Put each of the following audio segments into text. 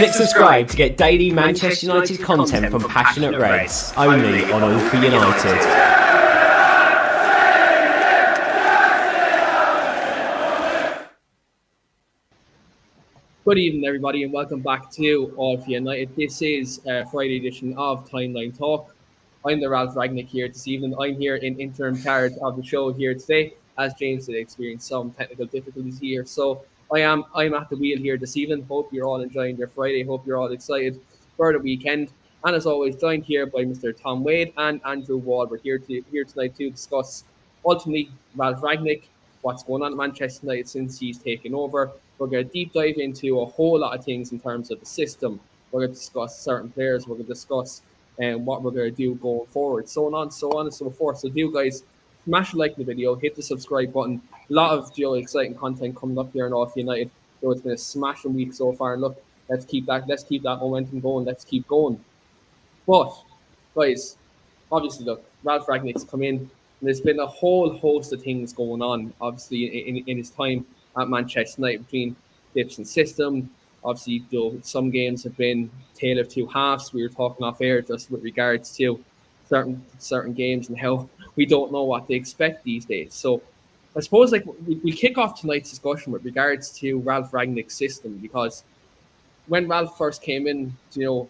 Click subscribe to get daily Manchester United content from passionate Reds, only on All for United. Good evening, everybody, and welcome back to All for United. This is a Friday edition of Timeline Talk. I'm the Ralph Rangnick here this evening. I'm here in interim charge of the show here today, as James did experience some technical difficulties here. So I'm at the wheel here this evening. Hope you're all enjoying your Friday. Hope you're all excited for the weekend. And as always, joined here by Mr. Tom Wade and Andrew Wall. We're here tonight to discuss ultimately Ralph Rangnick, what's going on at Manchester United since he's taken over. We're going to deep dive into a whole lot of things in terms of the system. We're going to discuss certain players. We're going to discuss what we're going to do going forward, so on and so forth. So do, guys, smash a like in the video, hit the subscribe button. A lot of exciting content coming up here in All for United. So it's been a smashing week so far. And look, let's keep that momentum going. Let's keep going. But, guys, obviously, look, Ralph Rangnick's come in, and there's been a whole host of things going on, obviously, in his time at Manchester United, between dips and system. Obviously, though, some games have been tale of two halves. We were talking off air just with regards to certain games and how we don't know what to expect these days. So I suppose we'll kick off tonight's discussion with regards to Ralph Rangnick's system, because when Ralph first came in, to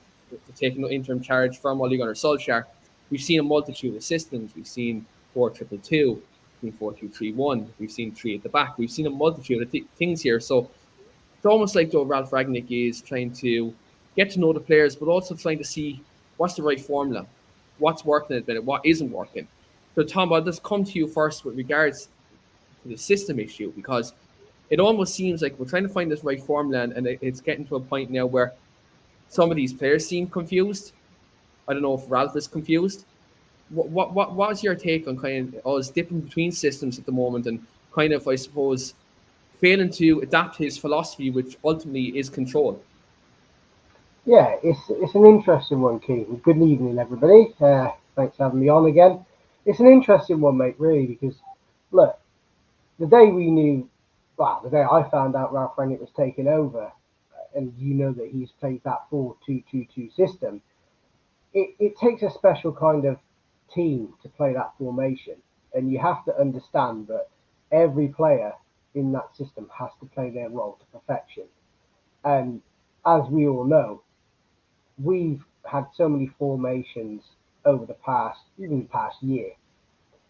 take an interim charge from Ole Gunnar Solskjaer, we've seen a multitude of systems. We've seen 4-2-2, we've seen 4-2-3-1, we've seen three at the back. We've seen a multitude of things here. So it's almost like though Ralph Rangnick is trying to get to know the players, but also trying to see what's the right formula, what's working at the minute, what isn't working. So Tom, I'll just come to you first with regards to the system issue, because it almost seems like we're trying to find this right formula, and it's getting to a point now where some of these players seem confused. I don't know if Ralph is confused. What was your take on kind of us dipping between systems at the moment, and kind of, I suppose, failing to adapt his philosophy, which ultimately is control? Yeah, it's an interesting one, Keith. Good evening, everybody. Thanks for having me on again. It's an interesting one, mate, really, because, look, the day I found out Ralph Rangnick was taking over, and you know that he's played that 4-2-2-2 system, it takes a special kind of team to play that formation. And you have to understand that every player in that system has to play their role to perfection. And as we all know, we've had so many formations over the past year.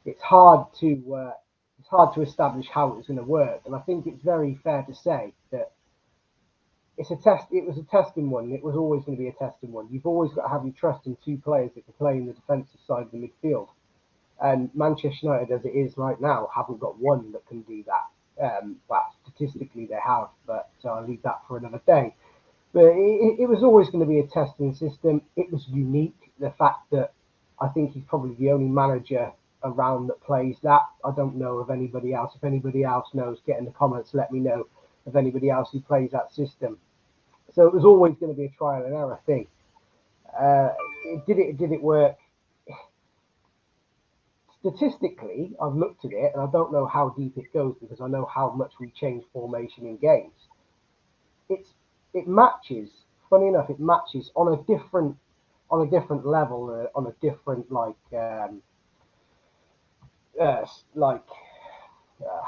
It's hard to establish how it's going to work. And I think it's very fair to say that it was a testing one, and it was always going to be a testing one. You've always got to have your trust in two players that can play in the defensive side of the midfield. And Manchester United, as it is right now, haven't got one that can do that. Statistically they have, but I'll leave that for another day. But it was always going to be a testing system. It was unique. The fact that I think he's probably the only manager around that plays that. I don't know of anybody else. If anybody else knows, get in the comments, let me know of anybody else who plays that system. So it was always going to be a trial and error thing. Did it work? Statistically, I've looked at it, and I don't know how deep it goes because I know how much we change formation in games. It matches. Funny enough, it matches on a different level, on a different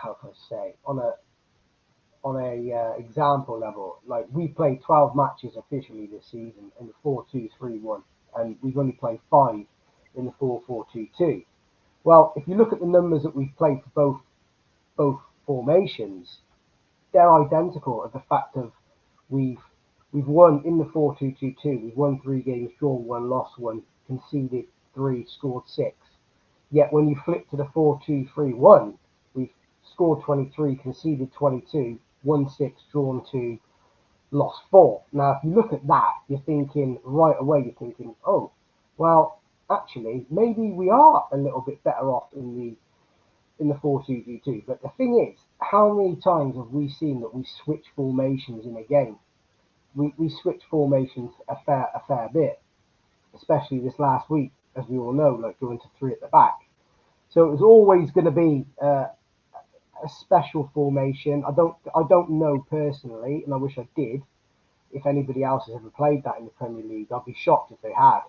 how can I say, on a example level. Like, we played 12 matches officially this season in the 4-2-3-1, and we've only played 5 in the 4-4-2-2. Well, if you look at the numbers that we've played for both formations, they're identical at the fact of we've won in the 4-2-2-2. We've won 3 games, drawn 1, lost 1, conceded 3, scored 6. Yet when you flip to the 4-2-3-1, we've scored 23, conceded 22, won 6, drawn 2, lost 4. Now, if you look at that, you're thinking right away, oh, well, actually, maybe we are a little bit better off in the 4-2-2-2. But the thing is, how many times have we seen that we switch formations in a game? We switch formations a fair bit, especially this last week, as we all know, like going to 3 at the back. So it was always going to be a special formation. I don't know personally, and I wish I did, if anybody else has ever played that in the Premier League. I'd be shocked if they had.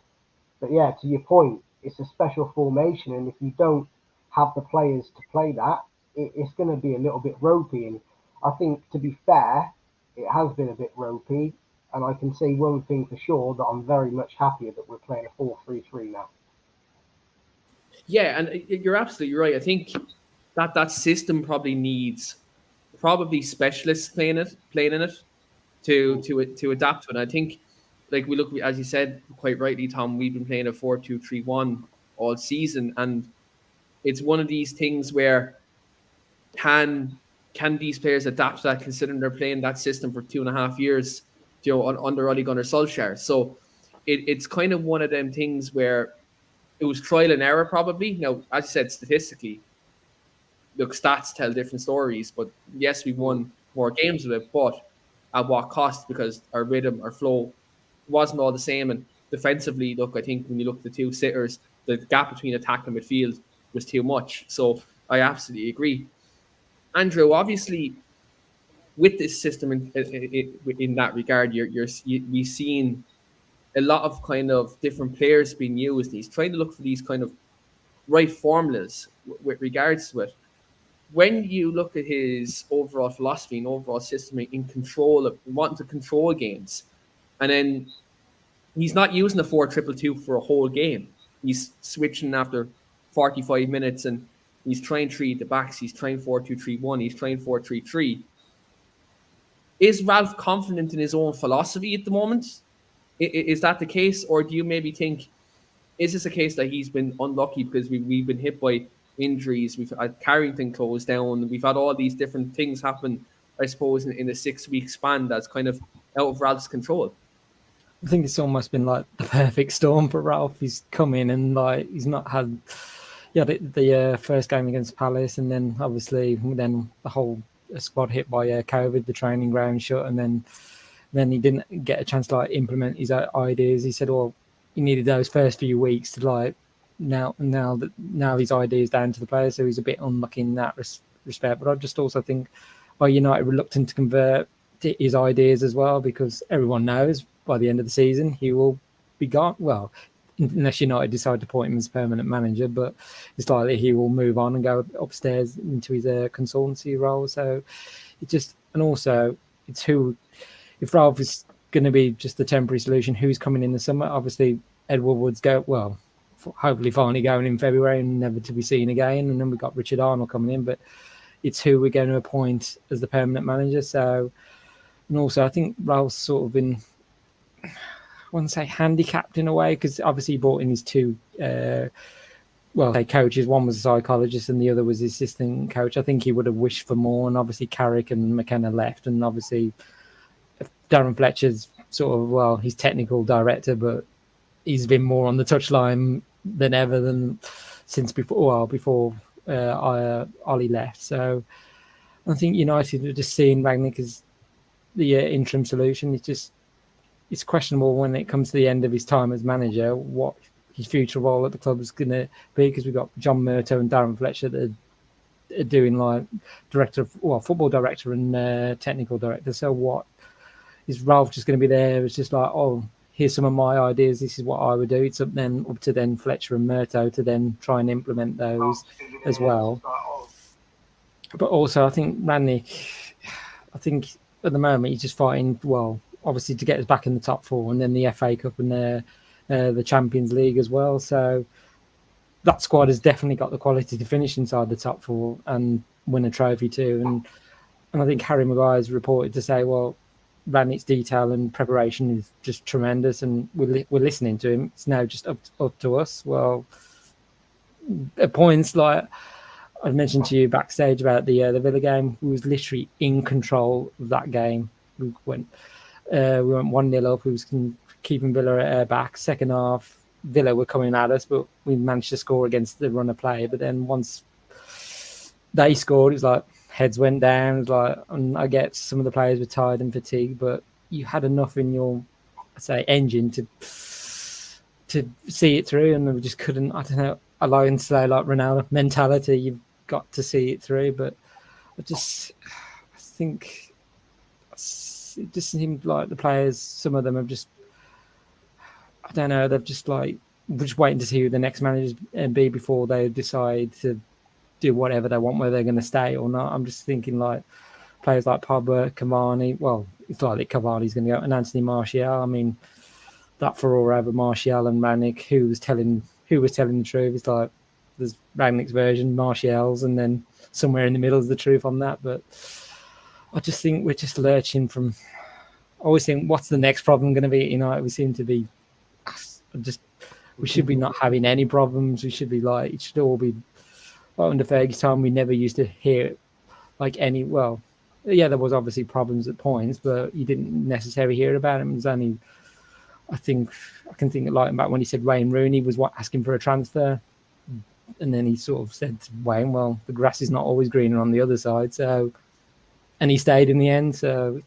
But yeah, to your point, it's a special formation, and if you don't have the players to play that, it's going to be a little bit ropey. And I think, to be fair, it has been a bit ropey. And I can say one thing for sure, that I'm very much happier that we're playing a 4-3-3 now. Yeah, and you're absolutely right. I think that system probably needs specialists playing in it to adapt to it. And I think, like, we look, as you said quite rightly, Tom, we've been playing a 4-2-3-1 all season, and it's one of these things where can these players adapt to that, considering they're playing that system for 2.5 years, under Ole Gunnar Solskjaer. So it's kind of one of them things where it was trial and error, probably. Now, as you said, statistically, look, stats tell different stories, but yes, we've won more games with it, but at what cost? Because our rhythm, our flow wasn't all the same. And defensively, look, I think when you look at the two sitters, the gap between attack and midfield was too much. So I absolutely agree. Andrew, obviously, with this system in that regard, we've seen a lot of kind of different players being used. He's trying to look for these kind of right formulas with regards to it. When you look at his overall philosophy and overall system in control of wanting to control games, and then he's not using the 4-2-2 for a whole game. He's switching after 45 minutes, and he's trying 3 at the backs. He's trying 4-2-3-1. He's trying 4-3-3. Is Ralph confident in his own philosophy at the moment? Is that the case, or do you maybe think, is this a case that he's been unlucky because we've been hit by injuries? We've had Carrington closed down. We've had all these different things happen, I suppose, in a 6-week span that's kind of out of Ralph's control. I think it's almost been like the perfect storm for Ralph. He's come in and like he's not had the first game against Palace, and then obviously the whole squad hit by COVID, the training ground shut, and then he didn't get a chance to like implement his ideas. He said, well, he needed those first few weeks to like now his ideas down to the players, so he's a bit unlucky in that respect. But I just also think, United reluctant to convert his ideas as well, because everyone knows by the end of the season he will be gone. Well, unless United decide to appoint him as permanent manager, but it's likely he will move on and go upstairs into his consultancy role. So it's who, if Ralph is going to be just a temporary solution, who's coming in the summer? Obviously, Edward Wood's hopefully finally going in February and never to be seen again. And then we've got Richard Arnold coming in, but it's who we're going to appoint as the permanent manager. So, and also I think Ralph's sort of been, I wouldn't say handicapped in a way, because obviously he brought in his two coaches. One was a psychologist and the other was his assistant coach. I think he would have wished for more, and obviously Carrick and McKenna left, and obviously Darren Fletcher's he's technical director, but he's been more on the touchline than ever since before Ollie left. So I think United are just seeing Rangnick as the interim solution. It's questionable when it comes to the end of his time as manager what his future role at the club is going to be, because we've got John Murto and Darren Fletcher that are doing like football director and technical director. So what is Ralph just going to be there? It's just like, here's some of my ideas. This is what I would do. It's up to Fletcher and Murto to then try and implement those as well. But also, I think Rangnick, at the moment he's just fighting, obviously to get us back in the top four, and then the FA Cup and the Champions League as well. So that squad has definitely got the quality to finish inside the top four and win a trophy too. And I think Harry Maguire's reported to say, Rangnick's detail and preparation is just tremendous, and we're listening to him. It's now just up to us. Well, at points, like I mentioned to you backstage about the Villa game, we was literally in control of that game. We went 1-0 up. We was keeping Villa at our back. Second half, Villa were coming at us, but we managed to score against the run of play. But then once they scored, it was like heads went down. It was like, and I get some of the players were tired and fatigued, but you had enough in your, engine to see it through, and we just couldn't. I don't know. I like to say like Ronaldo mentality. You've got to see it through, but I think it just seemed like the players, some of them have just, I don't know, they've just like, we're just waiting to see who the next managers be before they decide to do whatever they want, whether they're going to stay or not. I'm just thinking like players like Pogba, Cavani. Well, it's likely Cavani's going to go, and Anthony Martial. I mean, that furore over Martial and Rangnick, who was telling the truth? It's like there's Rangnick's version, Martial's, and then somewhere in the middle is the truth on that. But I just think we're just lurching from. I always think, what's the next problem going to be? We seem to be we should be not having any problems. We should be like, it should all be. Well, under Fergie's time, we never used to hear like any. Well, yeah, there was obviously problems at points, but you didn't necessarily hear about them. It was only, I think, I can think like back when he said Wayne Rooney was asking for a transfer, and then he sort of said to Wayne, "Well, the grass is not always greener on the other side." So, and he stayed in the end. So,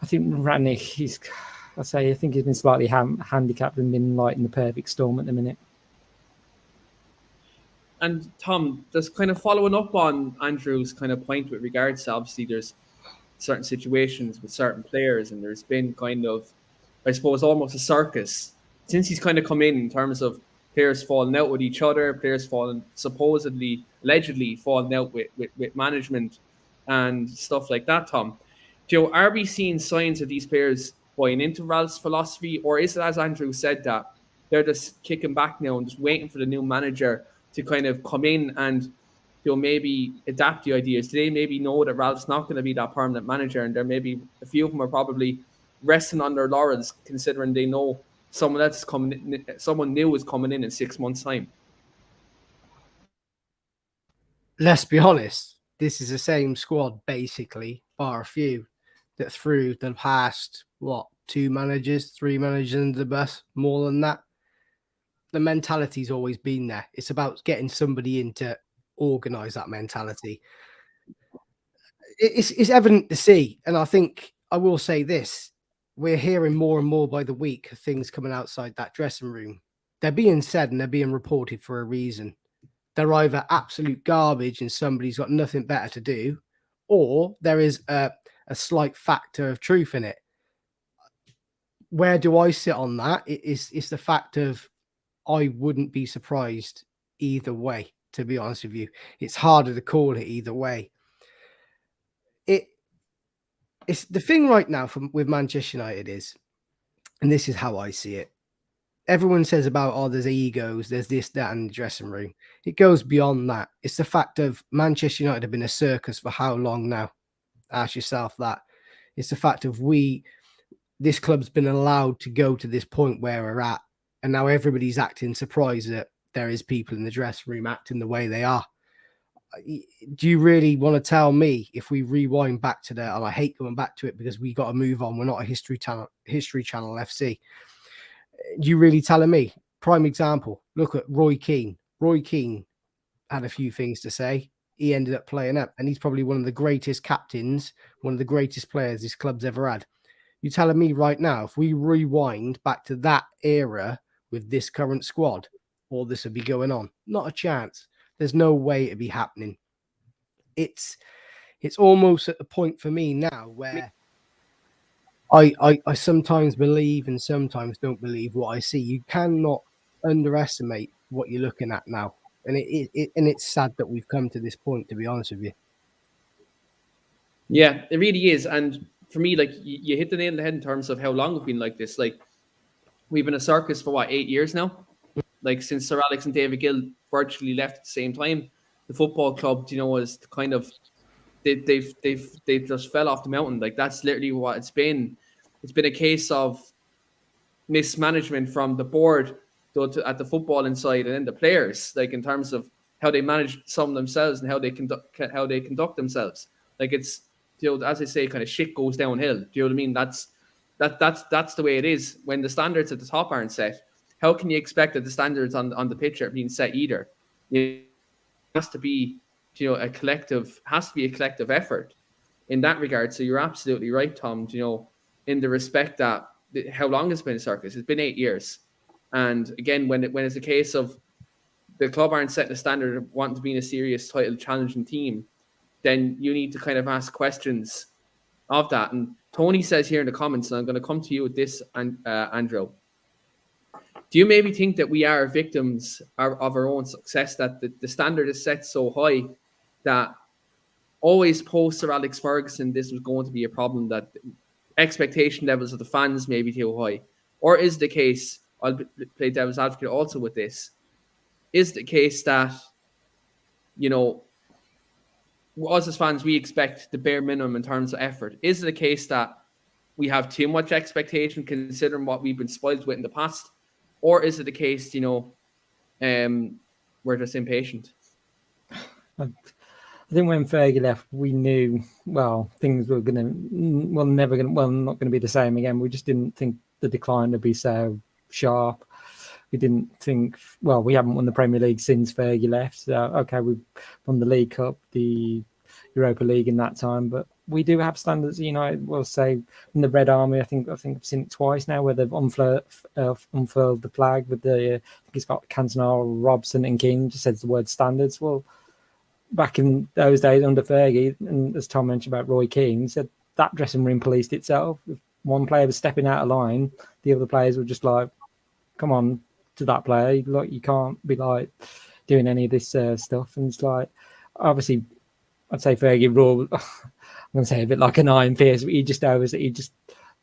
I think Rangnick, I think he's been slightly handicapped and been like in the perfect storm at the minute. And Tom, just kind of following up on Andrew's kind of point with regards to, obviously there's certain situations with certain players, and there's been kind of, I suppose, almost a circus since he's kind of come in terms of players falling out with each other, players allegedly falling out with management and stuff like that, Tom. Joe, are we seeing signs of these players buying into Ralph's philosophy, or is it, as Andrew said, that they're just kicking back now and just waiting for the new manager to kind of come in and maybe adapt the ideas? Do they maybe know that Ralph's not going to be that permanent manager, and there maybe a few of them are probably resting on their laurels, considering they know someone new is coming in 6 months' time? Let's be honest, this is the same squad basically, bar a few, that threw the past 3 managers under the bus, more than that. The mentality's always been there. It's about getting somebody in to organise that mentality. It's evident to see, and I think I will say this: we're hearing more and more by the week of things coming outside that dressing room. They're being said and they're being reported for a reason. They're either absolute garbage and somebody's got nothing better to do, or there is a slight factor of truth in it. Where do I sit on that? It's the fact of, I wouldn't be surprised either way, to be honest with you. It's harder to call it either way. It's the thing right now with Manchester United is, and this is how I see it. Everyone says about, there's egos, there's this, that, in the dressing room. It goes beyond that. It's the fact of Manchester United have been a circus for how long now? Ask yourself that. It's the fact of this club's been allowed to go to this point where we're at, and now everybody's acting surprised that there is people in the dressing room acting the way they are. Do you really want to tell me, if we rewind back to that, and I hate going back to it because we got to move on, we're not a history channel FC. Do you really telling me? Prime example, look at Roy Keane. Roy Keane had a few things to say. He ended up playing up, and he's probably one of the greatest captains, one of the greatest players this club's ever had. You telling me right now, if we rewind back to that era with this current squad, all this would be going on? Not a chance. There's no way it'd be happening. It's almost at the point for me now where I sometimes believe and sometimes don't believe what I see. You cannot underestimate what you're looking at now. And it's sad that we've come to this point, to be honest with you. Yeah, it really is. And for me, like, you hit the nail on the head in terms of how long we've been like this. Like, we've been a circus for 8 years now? Like, since Sir Alex and David Gill virtually left at the same time, the football club, was kind of, they've just fell off the mountain. Like, that's literally what it's been. It's been a case of mismanagement from the board at the football inside, and then the players, like, in terms of how they manage some themselves and how they conduct themselves. Like, it's, as I say, kind of shit goes downhill. Do you know what I mean? That's the way it is. When the standards at the top aren't set, how can you expect that the standards on the pitch are being set either? It has to be, a collective effort in that regard. So you're absolutely right, Tom. In the respect that how long it's been a circus. It's been 8 years, and again, when it's a case of the club aren't setting a standard of wanting to be in a serious title challenging team, then you need to kind of ask questions of that. And Tony says here in the comments, and I'm going to come to you with this, Andrew. Do you maybe think that we are victims of our own success, that the standard is set so high that always post Sir Alex Ferguson, this was going to be a problem, that expectation levels of the fans may be too high? Or is the case, I'll play devil's advocate also with this, is the case that, you know, us as fans, we expect the bare minimum in terms of effort? Is it the case that we have too much expectation considering what we've been spoiled with in the past? Or is it the case, you know, we're just impatient? I think when Fergie left, we knew, well, things were not going to be the same again. We just didn't think the decline would be so sharp. We didn't think, well, we haven't won the Premier League since Fergie left. So, okay, we've won the League Cup, the Europa League in that time, but we do have standards. You know, we'll say in the Red Army, I think I've seen it twice now where they've unfurled the flag with the, I think it's got Cantona, Robson and King, just says the word standards. Well, back in those days under Fergie, and as Tom mentioned about Roy Keane, he said that dressing room policed itself. If one player was stepping out of line, the other players were just like, come on to that player. Like, you can't be like doing any of this stuff. And it's like, obviously, I'd say Fergie ruled, I'm going to say a bit like an Iron Fist, but he just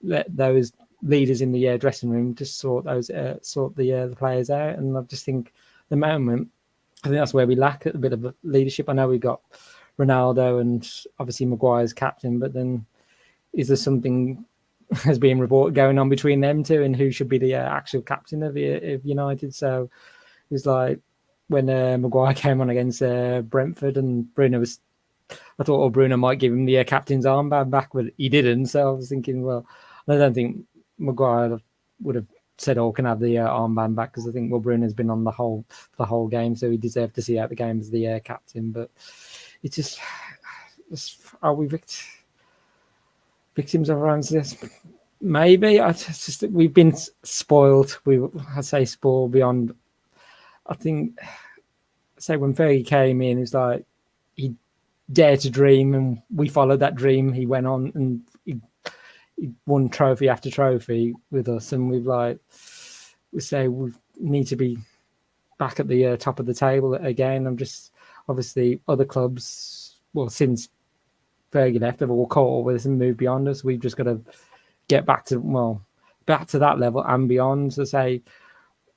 let those leaders in the dressing room just sort the players out. And I just think the moment, I think that's where we lack a bit of leadership. I know we've got Ronaldo and obviously Maguire's captain, but then is there something has been reported going on between them two and who should be the actual captain of United? So it was like when Maguire came on against Brentford and Bruno was, I thought, Bruno might give him the captain's armband back, but he didn't. So I was thinking, well, I don't think Maguire would have said, "Oh, can I have the armband back?" Because I think, well, Bruno's been on the whole game, so he deserved to see out the game as the captain. But it's just, are we victims of our own success? Maybe. We've been spoiled. I say spoiled beyond. I think, say when Fergie came in, it's like he dared to dream, and we followed that dream. He went on and he won trophy after trophy with us, and we say we need to be back at the top of the table again. I'm just, obviously other clubs, well, since Fergie left, they've all caught up with us and moved beyond us. We've just got to get back to that level and beyond. So say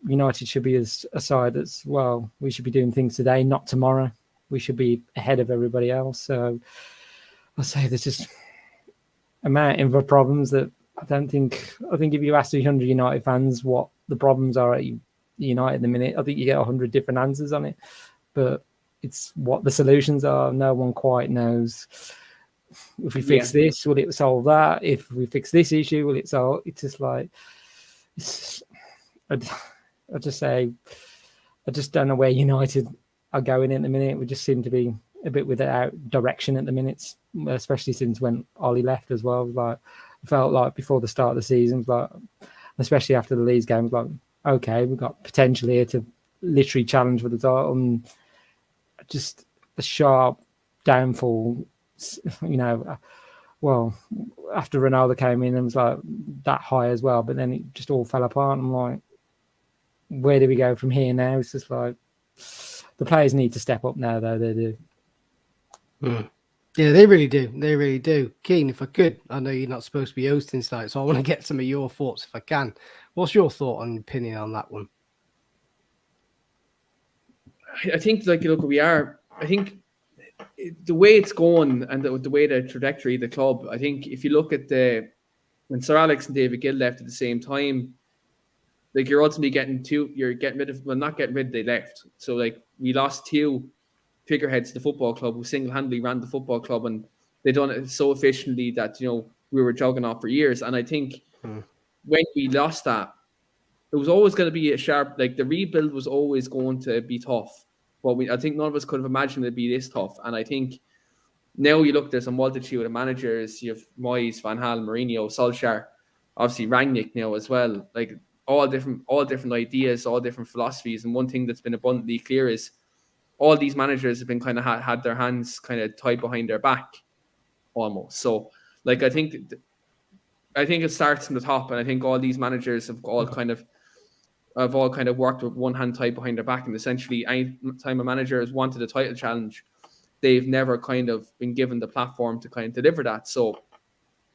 United should be a side that's, well, we should be doing things today, not tomorrow. We should be ahead of everybody else. So I say there's just a mountain of problems that I think if you ask 300 United fans what the problems are at United at the minute, I think you get 100 different answers on it. But it's what the solutions are. No one quite knows. If we fix this, will it solve that? If we fix this issue, will it solve? It's just like, I just say, I just don't know where United are going in the minute. We just seem to be a bit without direction at the minute, especially since when Ollie left as well. Like, I felt like before the start of the season, like, especially after the Leeds game, like, okay, we've got potential here to literally challenge for the title, and just a sharp downfall. Well, after Ronaldo came in and was like that high as well, but then it just all fell apart. I'm like, where do we go from here now? It's just like the players need to step up now, though. They do. Yeah, they really do. They really do. Keane, if I could, I know you're not supposed to be hosting tonight, so I want to get some of your thoughts if I can. What's your thought and opinion on that one? I think, I think the way it's going and the way the trajectory of the club, I think if you look at when Sir Alex and David Gill left at the same time, like, you're ultimately getting rid of, well, not getting rid of, they left. So, like, we lost two figureheads to the football club who single-handedly ran the football club, and they done it so efficiently that, we were jogging off for years. And I think when we lost that, it was always going to be a sharp, like, the rebuild was always going to be tough. But I think none of us could have imagined it'd be this tough. And I think now you look, there's a multitude of managers. You have Moyes, Van Gaal, Mourinho, Solskjaer, obviously Rangnick now as well. Like, all different ideas, all different philosophies. And one thing that's been abundantly clear is all these managers have been kind of had their hands kind of tied behind their back almost. So Like I think it starts from the top, and I think all these managers have all kind of worked with one hand tied behind their back, and essentially any time a manager has wanted a title challenge, they've never kind of been given the platform to kind of deliver that. So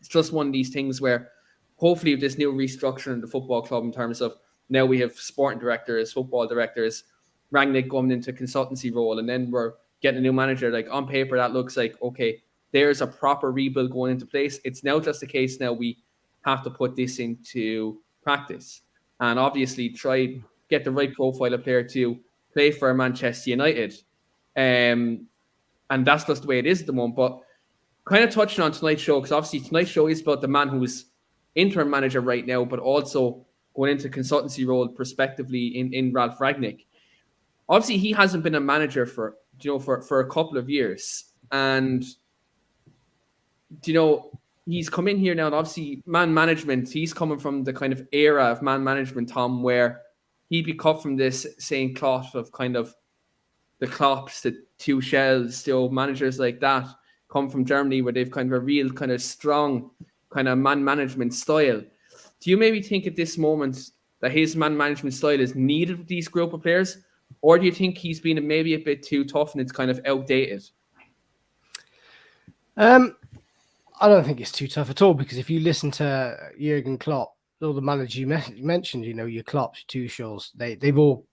it's just one of these things where hopefully with this new restructure in the football club, in terms of now we have sporting directors, football directors, Rangnick going into consultancy role, and then we're getting a new manager. Like on paper, that looks like, okay, there's a proper rebuild going into place. It's now just a case now we have to put this into practice. And obviously try get the right profile of player to play for Manchester United. And that's just the way it is at the moment. But kind of touching on tonight's show, because obviously tonight's show is about the man who's interim manager right now, but also going into consultancy role prospectively in Ralph Rangnick. Obviously, he hasn't been a manager for a couple of years. And he's come in here now, and obviously man management, he's coming from the kind of era of man management, Tom, where he'd be cut from this same cloth of kind of the Klopps, the Tuchels, managers like that come from Germany, where they've kind of a real kind of strong kind of man management style. Do you maybe think at this moment that his man management style is needed with these group of players? Or do you think he's been maybe a bit too tough and it's kind of outdated? I don't think it's too tough at all, because if you listen to Jurgen Klopp, all the managers you mentioned, your Klopps, Tuchels, they've all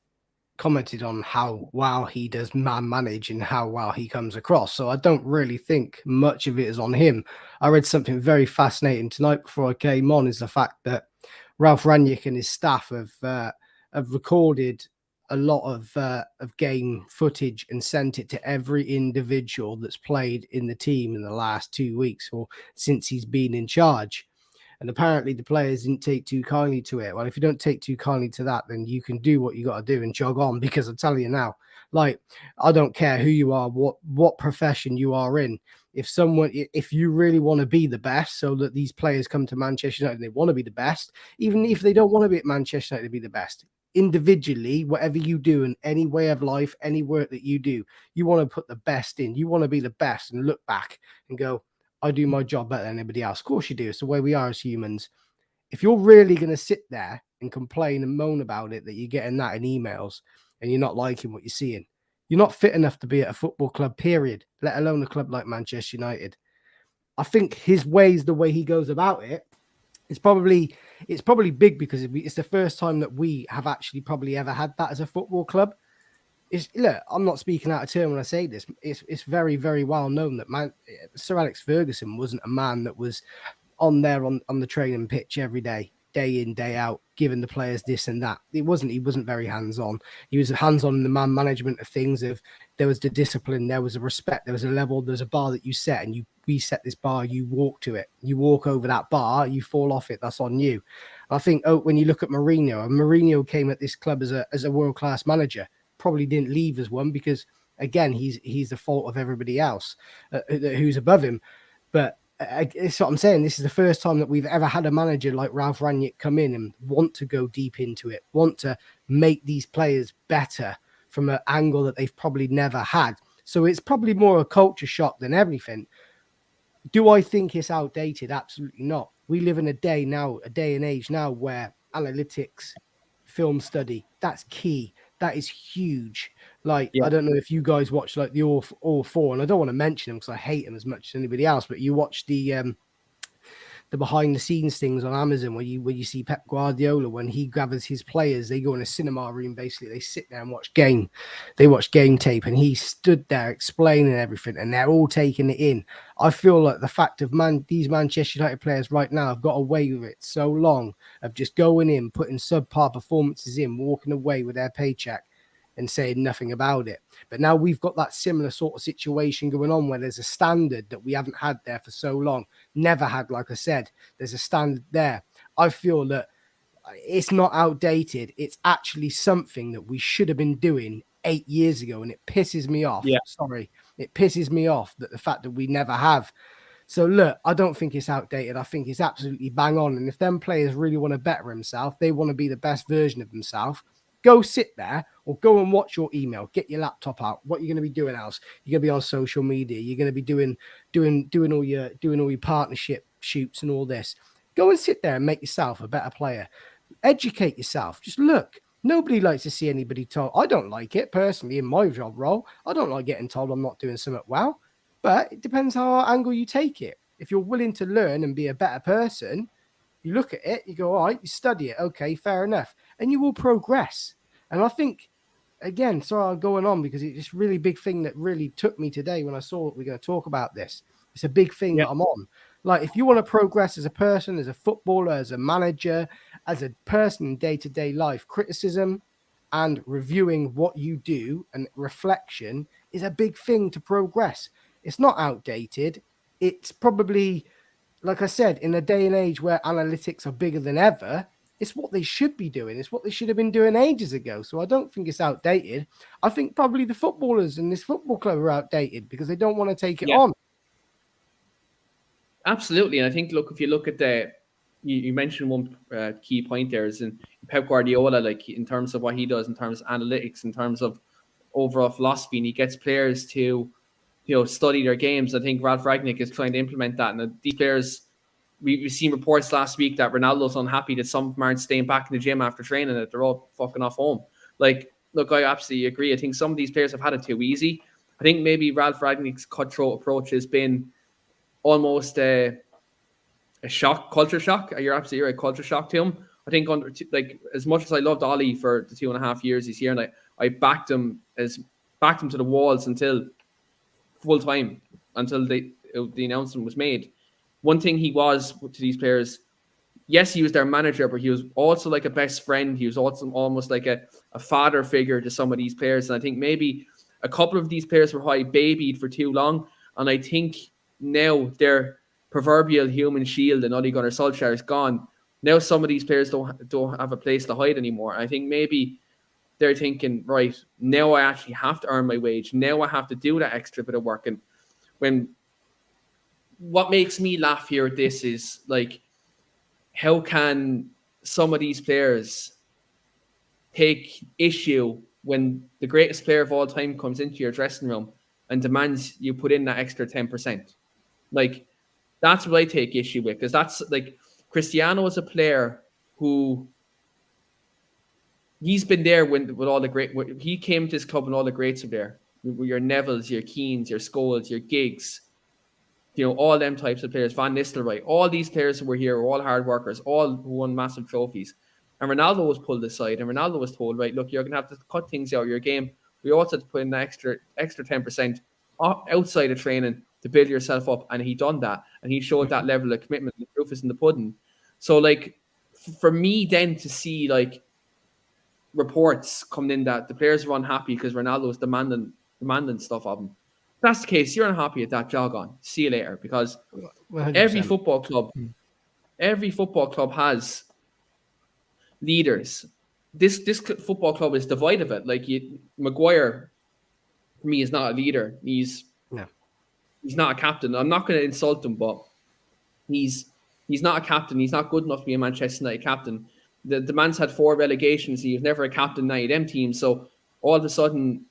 commented on how well he does man manage and how well he comes across. So I don't really think much of it is on him. I read something very fascinating tonight before I came on, is the fact that Ralph Rangnick and his staff have recorded a lot of game footage and sent it to every individual that's played in the team in the last 2 weeks or since he's been in charge. And apparently the players didn't take too kindly to it. Well, if you don't take too kindly to that, then you can do what you got to do and jog on, because I'm telling you now, like, I don't care who you are, what profession you are in. If you really want to be the best, so that these players come to Manchester United and they want to be the best, even if they don't want to be at Manchester United to be the best, individually, whatever you do in any way of life, any work that you do, you want to put the best in. You want to be the best and look back and go, I do my job better than anybody else. Of course you do. It's the way we are as humans. If you're really going to sit there and complain and moan about it, that you're getting that in emails and you're not liking what you're seeing, you're not fit enough to be at a football club, period, let alone a club like Manchester United. I think his ways, the way he goes about it, it's probably big, because it's the first time that we have actually probably ever had that as a football club. Look, I'm not speaking out of turn when I say this. It's very, very well known that Sir Alex Ferguson wasn't a man that was on there on the training pitch every day in, day out, giving the players this and that. He wasn't very hands-on. He was hands-on in the man management of things. There was the discipline, there was a respect, there was a level, there's a bar that you set, and we set this bar, you walk to it. You walk over that bar, you fall off it, that's on you. I think when you look at Mourinho came at this club as a world-class manager, probably didn't leave as one, because again, he's the fault of everybody else who's above him. But it's what I'm saying. This is the first time that we've ever had a manager like Ralph Rangnick come in and want to go deep into it, want to make these players better from an angle that they've probably never had. So it's probably more a culture shock than everything. Do I think it's outdated? Absolutely not. We live in a day and age now where analytics, film study, that's key. That is huge. Like, yeah. I don't know if you guys watch like the All Four, and I don't want to mention them because I hate them as much as anybody else, but you watch the behind the scenes things on Amazon where you see Pep Guardiola, when he gathers his players, they go in a cinema room, basically they sit there and watch game tape, and he stood there explaining everything, and they're all taking it in. I feel like the fact of these Manchester United players right now have got away with it so long, of just going in, putting subpar performances in, walking away with their paycheck and saying nothing about it. But now we've got that similar sort of situation going on where there's a standard that we haven't had there for so long. Never had, like I said. There's a standard there. I feel that it's not outdated. It's actually something that we should have been doing 8 years ago, and it pisses me off. Yeah. Sorry. It pisses me off that the fact that we never have. So look, I don't think it's outdated. I think it's absolutely bang on. And if them players really want to better themselves, they want to be the best version of themselves, go sit there or go and watch your email, get your laptop out. What you're going to be doing else? You're going to be on social media. You're going to be doing all your partnership shoots and all this. Go and sit there and make yourself a better player. Educate yourself. Just look. Nobody likes to see anybody told. I don't like it personally in my job role. I don't like getting told I'm not doing something well, but it depends how angle you take it. If you're willing to learn and be a better person, you look at it, you go, all right, you study it. Okay, fair enough. And you will progress. And I think, again, sorry I'm going on because it's a really big thing that really took me today when I saw we're going to talk about this. It's a big thing that I'm on. Like, if you want to progress as a person, as a footballer, as a manager, as a person in day-to-day life, criticism and reviewing what you do and reflection is a big thing to progress. It's not outdated. It's probably, like I said, in a day and age where analytics are bigger than ever, it's what they should be doing. It's what they should have been doing ages ago. So I don't think it's outdated. I think probably the footballers in this football club are outdated because they don't want to take it on. Absolutely. And I think, look, if you look at you mentioned one key point there is in Pep Guardiola, like in terms of what he does, in terms of analytics, in terms of overall philosophy, and he gets players to, study their games. I think Ralph Rangnick is trying to implement that. And these players, we've seen reports last week that Ronaldo's unhappy that some of them aren't staying back in the gym after training, that they're all fucking off home. Like, look, I absolutely agree. I think some of these players have had it too easy. I think maybe Ralph Rangnick's cutthroat approach has been almost a shock, culture shock. You're absolutely right, culture shock to him. I think as much as I loved Ollie for the 2.5 years he's here, and I backed him to the walls until full time, until the announcement was made. One thing he was to these players, yes, he was their manager, but he was also like a best friend. He was also almost like a father figure to some of these players. And I think maybe a couple of these players were babied for too long. And I think now their proverbial human shield and Ole Gunnar Solskjaer is gone. Now some of these players don't have a place to hide anymore. I think maybe they're thinking, right, now I actually have to earn my wage. Now I have to do that extra bit of work. And what makes me laugh here at this is, like, how can some of these players take issue when the greatest player of all time comes into your dressing room and demands you put in that extra 10%? Like, that's what I take issue with, because that's like Cristiano is a player who he's been there with all the great. He came to this club and all the greats are there. Your Nevilles, your Keanes, your Scholes, your Giggs, all them types of players. Van Nistelrooy, all these players who were here were all hard workers, all who won massive trophies. And Ronaldo was pulled aside, and Ronaldo was told, right, look, you're going to have to cut things out of your game. We also have to put in the extra 10% outside of training to build yourself up. And he done that. And he showed that level of commitment. The proof is in the pudding. So, like, for me then to see, like, reports coming in that the players are unhappy because Ronaldo was demanding stuff of them. If that's the case, you're unhappy at that, jog on. See you later. Because 100%. every football club has leaders. This football club is devoid of it. Like, Maguire, for me, is not a leader. He's not a captain. I'm not going to insult him, but he's not a captain. He's not good enough to be a Manchester United captain. The man's had 4 relegations. He was never a captain in any of them teams. So all of a sudden,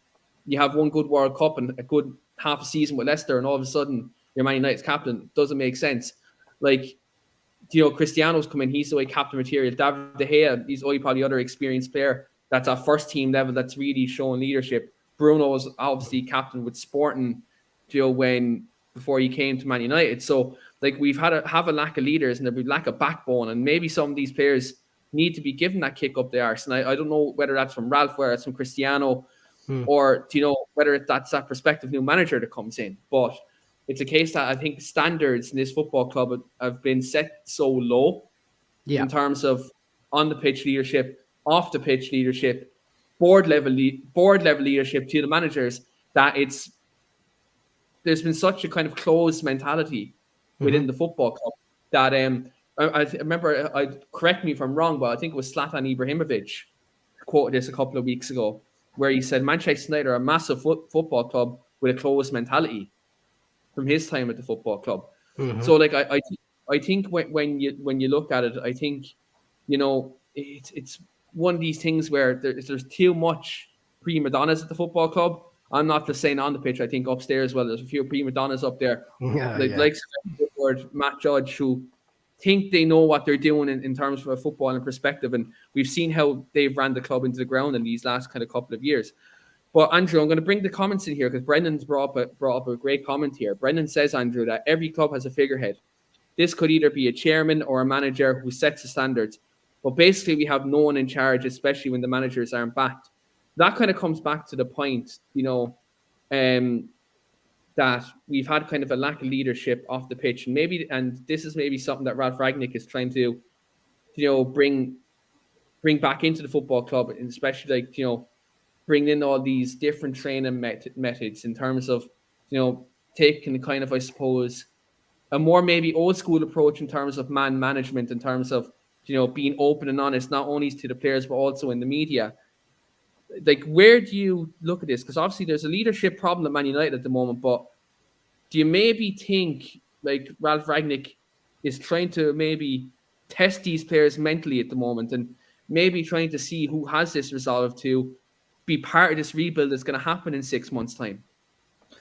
you have one good World Cup and a good half a season with Leicester, and all of a sudden, you're Man United's captain. Doesn't make sense. Like, Cristiano's come in. He's the way captain material. David De Gea, he's probably the other experienced player that's at first team level that's really showing leadership. Bruno's obviously captain with Sporting, before he came to Man United. So, like, we've have a lack of leaders and a lack of backbone, and maybe some of these players need to be given that kick up the arse. And I don't know whether that's from Ralph, whether it's from Cristiano, or whether that's that prospective new manager that comes in. But it's a case that I think standards in this football club have been set so low in terms of on the pitch leadership, off the pitch leadership, board level leadership to the managers, that there's been such a kind of closed mentality within the football club that I remember, correct me if I'm wrong, but I think it was Zlatan Ibrahimovic quoted this a couple of weeks ago, where he said Manchester United are a massive football club with a closed mentality from his time at the football club. So, like, I think when you look at it, I think it's one of these things where there's too much prima donnas at the football club. I'm not just saying on the pitch. I think upstairs, well, there's a few prima donnas up there, like Matt Judge, who think they know what they're doing in terms of a football and perspective. And we've seen how they've ran the club into the ground in these last kind of couple of years. But Andrew, I'm going to bring the comments in here because Brendan's brought up a great comment here. Brendan says, Andrew, that every club has a figurehead. This could either be a chairman or a manager who sets the standards. But basically, we have no one in charge, especially when the managers aren't backed. That kind of comes back to the point, that we've had kind of a lack of leadership off the pitch. And this is maybe something that Ralph Rangnick is trying to, bring back into the football club, and especially bring in all these different training methods in terms of, taking kind of, I suppose, a more maybe old school approach in terms of man management, in terms of, being open and honest, not only to the players, but also in the media. Like, where do you look at this? Because obviously there's a leadership problem at Man United at the moment, but do you maybe think like Ralph Rangnick is trying to maybe test these players mentally at the moment and maybe trying to see who has this resolve to be part of this rebuild that's going to happen in 6 months' time? I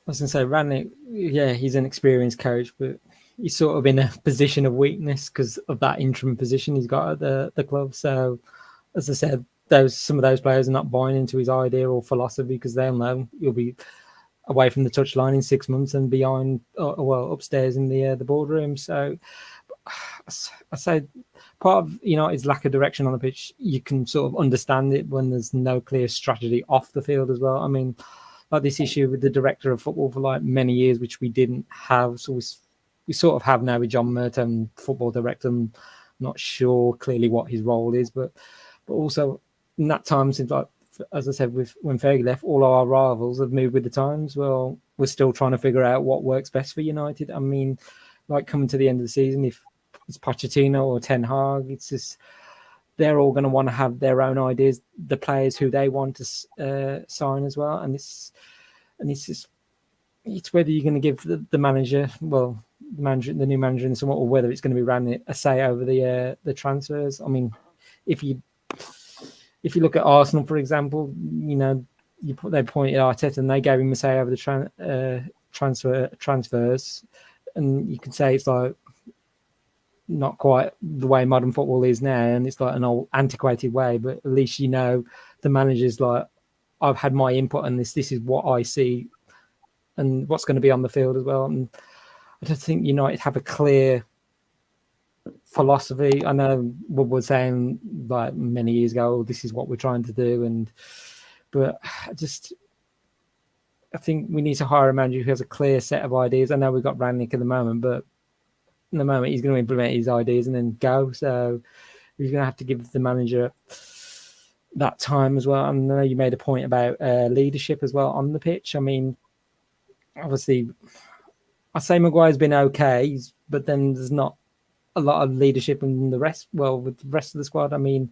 was going to say, Rangnick, yeah, he's an experienced coach, but he's sort of in a position of weakness because of that interim position he's got at the club. So, as I said, some of those players are not buying into his idea or philosophy because they'll know he'll be away from the touchline in 6 months and behind, upstairs in the boardroom. So, I say part of his lack of direction on the pitch, you can sort of understand it when there's no clear strategy off the field as well. I mean, like this issue with the director of football for like many years, which we didn't have. So we sort of have now with John Merton, football director. I'm not sure clearly what his role is, but also in that time, since like, as I said, when Fergie left, all our rivals have moved with the times. Well, we're still trying to figure out what works best for United. I mean, like coming to the end of the season, if it's Pochettino or Ten Hag, it's just they're all going to want to have their own ideas, the players who they want to sign as well, and it's whether you're going to give the manager, the new manager in somewhat, or whether it's going to be Rangnick a say over the transfers. I mean, if you look at Arsenal, for example, they pointed Arteta and they gave him a say over the transfers, and you could say it's like not quite the way modern football is now, and it's like an old antiquated way, but at least the manager's like, I've had my input on this is what I see and what's going to be on the field as well. And I don't think United have a clear philosophy. I know what we're saying like many years ago, this is what we're trying to do, but I think we need to hire a manager who has a clear set of ideas. I know we've got Rangnick at the moment, but in the moment he's going to implement his ideas and then go. So he's going to have to give the manager that time as well. And I know you made a point about leadership as well on the pitch. I mean, obviously, I say Maguire's been okay, but then there's not a lot of leadership in the rest. Well, with the rest of the squad, I mean,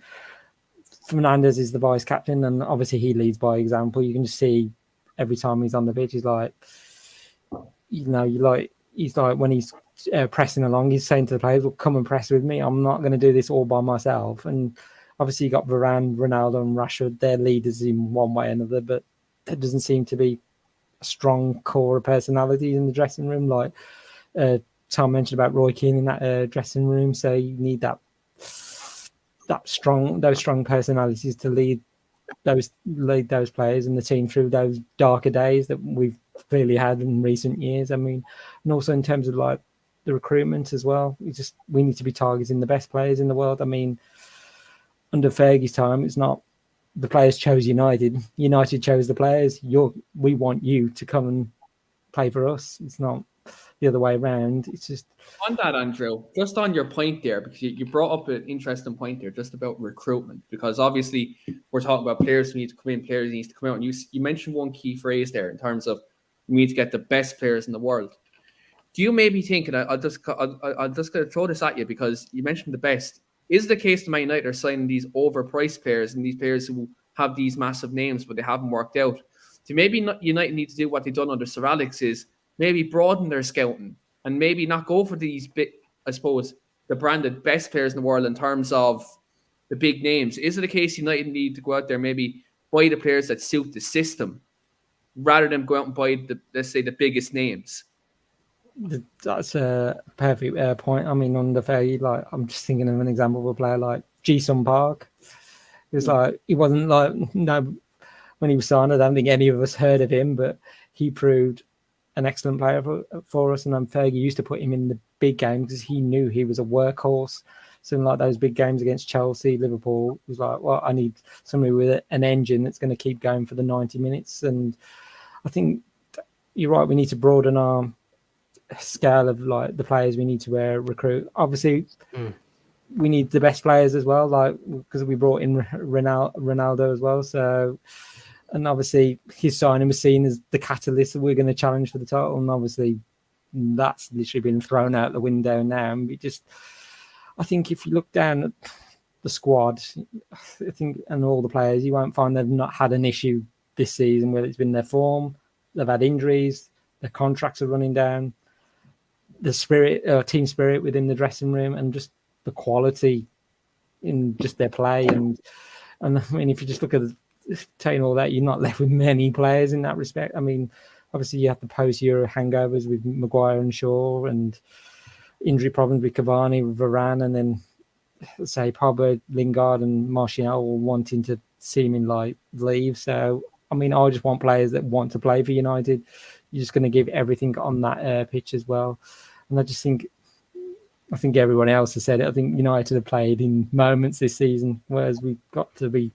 Fernandes is the vice captain, and obviously he leads by example. You can just see every time he's on the pitch, he's like, he's like when he's pressing along, he's saying to the players, "Well, come and press with me. I'm not going to do this all by myself." And obviously, you got Varane, Ronaldo, and Rashford. They're leaders in one way or another, but there doesn't seem to be a strong core of personalities in the dressing room, like Tom mentioned about Roy Keane in that dressing room. So you need those strong personalities to lead those players and the team through those darker days that we've clearly had in recent years. I mean, and also in terms of like the recruitment as well, we need to be targeting the best players in the world. I mean, under Fergie's time, it's not the players chose United chose the players. We want you to come and play for us. It's not the other way around. It's just on that, Andrew, just on your point there, because you brought up an interesting point there just about recruitment, because obviously we're talking about players who need to come in, players who need to come out, and you mentioned one key phrase there in terms of we need to get the best players in the world. Do you maybe think, and I'll just throw this at you because you mentioned the best, is the case that Man United are signing these overpriced players and these players who have these massive names but they haven't worked out? So maybe United need to do what they've done under Sir Alex, is maybe broaden their scouting and maybe not go for these the branded best players in the world in terms of the big names. Is it a case United need to go out there, maybe buy the players that suit the system, rather than go out and buy let's say the biggest names? That's a perfect point. I mean, on the fair, like I'm just thinking of an example of a player like Ji-sung Park. It was like he wasn't like when he was signed. I don't think any of us heard of him, but he proved an excellent player for us. And Fergie used to put him in the big games because he knew he was a workhorse. So in like those big games against Chelsea, Liverpool, it was like, well, I need somebody with an engine that's going to keep going for the 90 minutes. And I think you're right. We need to broaden our scale of like the players we need to recruit. Obviously, we need the best players as well, like because we brought in Ronaldo as well. So, and obviously his signing was seen as the catalyst that we're going to challenge for the title, and obviously that's literally been thrown out the window now. And I think if you look down at the squad, I think, and all the players, you won't find they've not had an issue this season, whether it's been their form, they've had injuries, their contracts are running down, the spirit, team spirit within the dressing room, and just the quality in just their play. And I mean, if you just look at taking all that, you're not left with many players in that respect. I mean, obviously you have the post-Euro hangovers with Maguire and Shaw, and injury problems with Cavani, with Varane, and then say Pogba, Lingard, and Martial all wanting to seemingly leave. So I mean, I just want players that want to play for United. You're just going to give everything on that pitch as well. And I think everyone else has said it. I think United have played in moments this season, whereas we've got to be.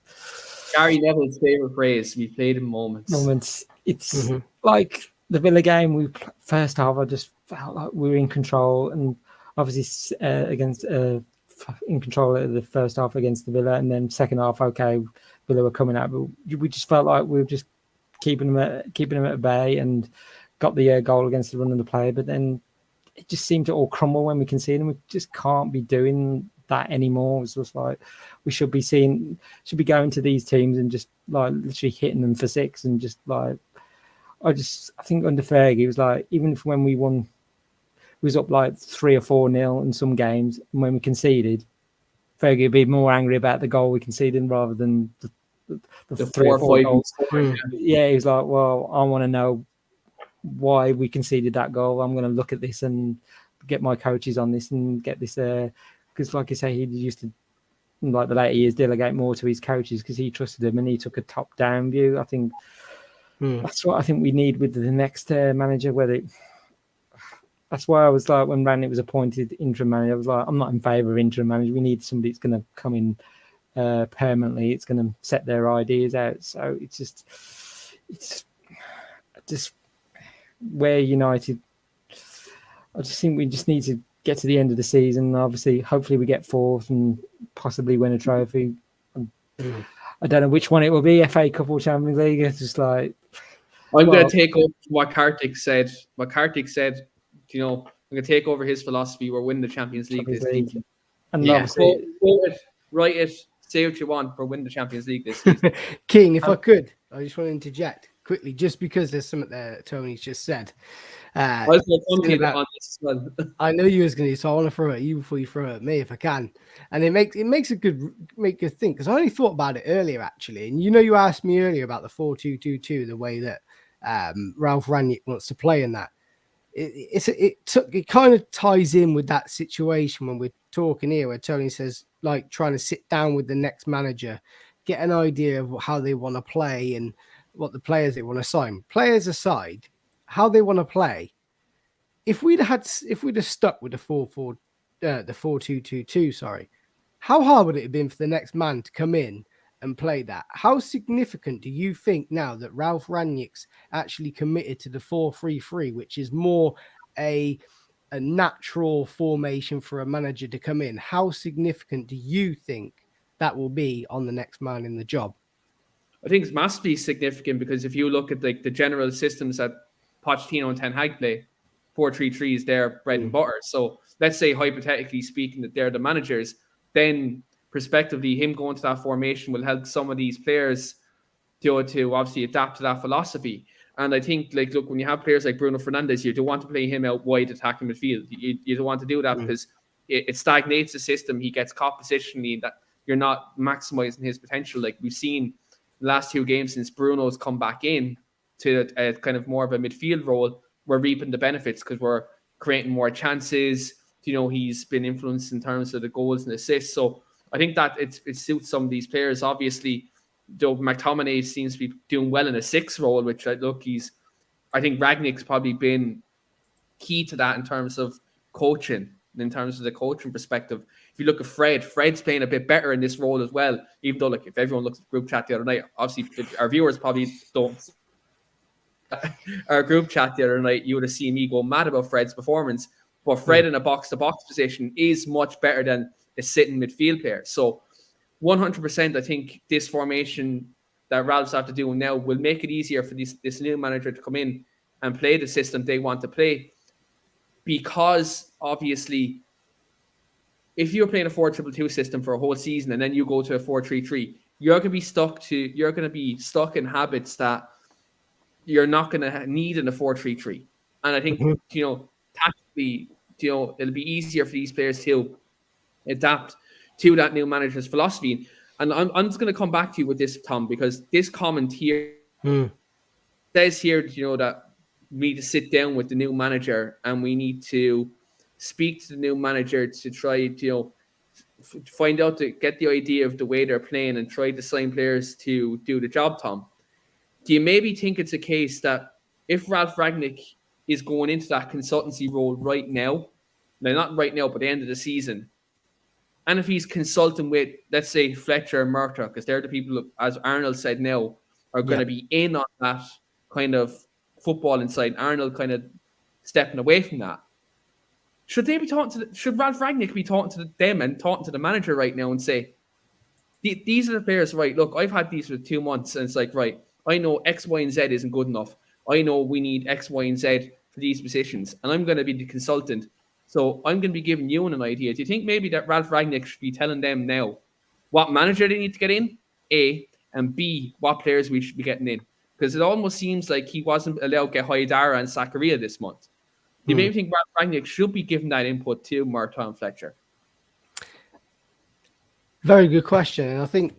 Gary Neville's favourite phrase: "We played in moments." It's like the Villa game. First half, I just felt like we were in control, and obviously in control of the first half against the Villa, and then second half, okay, Villa were coming out, but we just felt like we were just keeping them at bay, and got the goal against the run of the play. But then it just seemed to all crumble when we conceded, and we just can't be doing that anymore. It's just like we should be going to these teams and just like literally hitting them for six, and just like I think under Fergie it was like, even if when we won, it was up like 3 or 4-0 in some games, and when we conceded, Fergie would be more angry about the goal we conceded rather than the 3 or 4 goals. Yeah, he was like, well, I want to know why we conceded that goal. I'm going to look at this and get my coaches on this and get this because like you say, he used to, like the later years, delegate more to his coaches because he trusted them and he took a top-down view. I think that's what I think we need with the next manager. That's why I was like, when Rangnick was appointed interim manager, I was like, I'm not in favour of interim manager. We need somebody that's going to come in permanently. It's going to set their ideas out. So it's just where United, I just think we just need to get to the end of the season. Obviously, hopefully we get fourth and possibly win a trophy. I don't know which one it will be, FA Cup or Champions League. It's just like, I'm going to take over what Kartik said. I'm going to take over his philosophy. We're winning the Champions League this season. And obviously, quote it, write it, say what you want. We're winning the Champions League this season. King, if I could, I just want to interject quickly, just because there's something there Tony's just said. I was going to on this as well. I know you was going to, so I want to throw it at you before you throw it at me if I can. And it makes a good think, because I only thought about it earlier actually. And you asked me earlier about the 4-2-2-2, the way that Ralph Rangnick wants to play in that. It kind of ties in with that situation when we're talking here, where Tony says, like, trying to sit down with the next manager, get an idea of how they want to play and what the players they want to sign. Players aside, how they want to play. If we'd have stuck with the 4-2-2-2, sorry, how hard would it have been for the next man to come in and play that? How significant do you think now that Ralph Rangnick's actually committed to the 4-3-3, which is more a natural formation for a manager to come in? How significant do you think that will be on the next man in the job? I think it's massively significant, because if you look at the general systems that Pochettino and Ten Hag play, 4-3-3 is their bread and butter. So let's say, hypothetically speaking, that they're the managers, then prospectively him going to that formation will help some of these players to obviously adapt to that philosophy. And I think, like, look, when you have players like Bruno Fernandes, you don't want to play him out wide attacking midfield. You don't want to do that because it stagnates the system. He gets caught positionally you're not maximizing his potential. Like we've seen the last 2 games since Bruno's come back in to a kind of more of a midfield role, we're reaping the benefits because we're creating more chances. He's been influenced in terms of the goals and assists. So I think that it suits some of these players. Obviously, though McTominay seems to be doing well in a 6 role, which I think Rangnick's probably been key to that in terms of coaching, in terms of the coaching perspective. If you look at Fred's playing a bit better in this role as well, even though if everyone looks at the group chat the other night, obviously our viewers probably don't. Our group chat the other night, you would have seen me go mad about Fred's performance, but Fred in a box-to-box position is much better than a sitting midfield player. So 100%, I think this formation that Ralph's after doing now will make it easier for this new manager to come in and play the system they want to play. Because obviously, if you're playing a 4-2-2 system for a whole season and then you go to a 4-3-3, you're going to be stuck in habits that you're not going to need in a 4-3-3. And I think, tactically, it'll be easier for these players to adapt to that new manager's philosophy. And I'm just going to come back to you with this, Tom, because this comment here says here, that we need to sit down with the new manager and we need to speak to the new manager to try to find out, to get the idea of the way they're playing and try to sign players to do the job, Tom. Do you maybe think it's a case that if Ralph Rangnick is going into that consultancy role right now, not right now, but the end of the season, and if he's consulting with, let's say, Fletcher and Murtough, because they're the people, as Arnold said now, are going to be in on that kind of football inside, Arnold kind of stepping away from that. Should Ralph Rangnick be talking to them and talking to the manager right now and say, these are the players, right? Look, I've had these for 2 months, and it's like, right, I know X, Y, and Z isn't good enough. I know we need X, Y, and Z for these positions, and I'm going to be the consultant. So I'm going to be giving you an idea. Do you think maybe that Ralph Rangnick should be telling them now what manager they need to get in, A, and B, what players we should be getting in? Because it almost seems like he wasn't allowed to get Haidara and Zakaria this month. Do you maybe think Ralph Rangnick should be giving that input to Murtough and Fletcher? Very good question. And I think,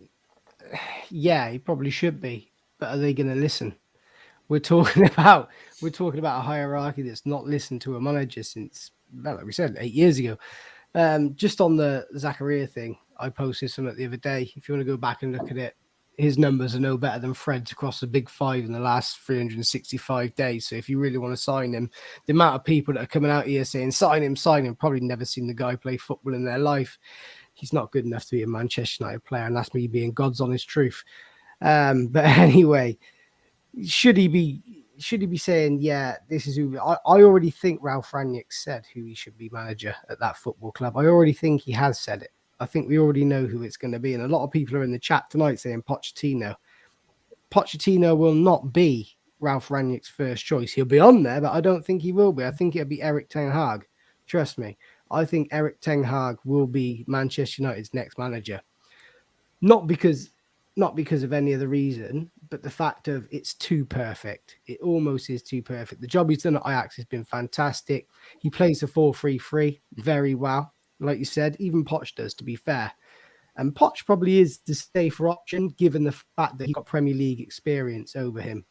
he probably should be. But are they going to listen? We're talking about a hierarchy that's not listened to a manager since, like we said, 8 years ago. Just on the Zakaria thing, I posted something the other day. If you want to go back and look at it, his numbers are no better than Fred's across the big 5 in the last 365 days. So if you really want to sign him, the amount of people that are coming out here saying, sign him, probably never seen the guy play football in their life. He's not good enough to be a Manchester United player, and that's me being God's honest truth. But anyway, should he be saying, this is who I already think Ralph Rangnick said who he should be manager at that football club. I already think he has said it. I think we already know who it's going to be. And a lot of people are in the chat tonight saying Pochettino. Pochettino will not be Ralph Rangnick's first choice. He'll be on there, but I don't think he will be. I think it'll be Erik ten Hag. Trust me. I think Erik ten Hag will be Manchester United's next manager. Not because of any other reason, but the fact of it's too perfect. It almost is too perfect. The job he's done at Ajax has been fantastic. He plays the 4-3-3 very well. Like you said, even Poch does, to be fair. And Poch probably is the safer option, given the fact that he's got Premier League experience over him.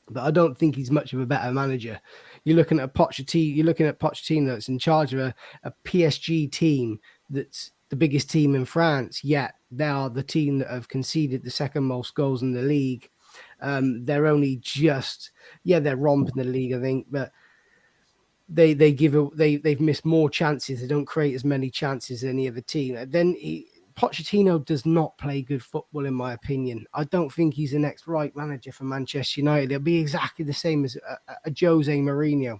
But I don't think he's much of a better manager. You're looking at Pochettino that's in charge of a PSG team that's the biggest team in France, yet they are the team that have conceded the second most goals in the league. They're only just, they're romping the league, I think, but they've missed more chances. They don't create as many chances as any other team. Then Pochettino does not play good football, in my opinion. I don't think he's the next right manager for Manchester United. It'll be exactly the same as a Jose Mourinho.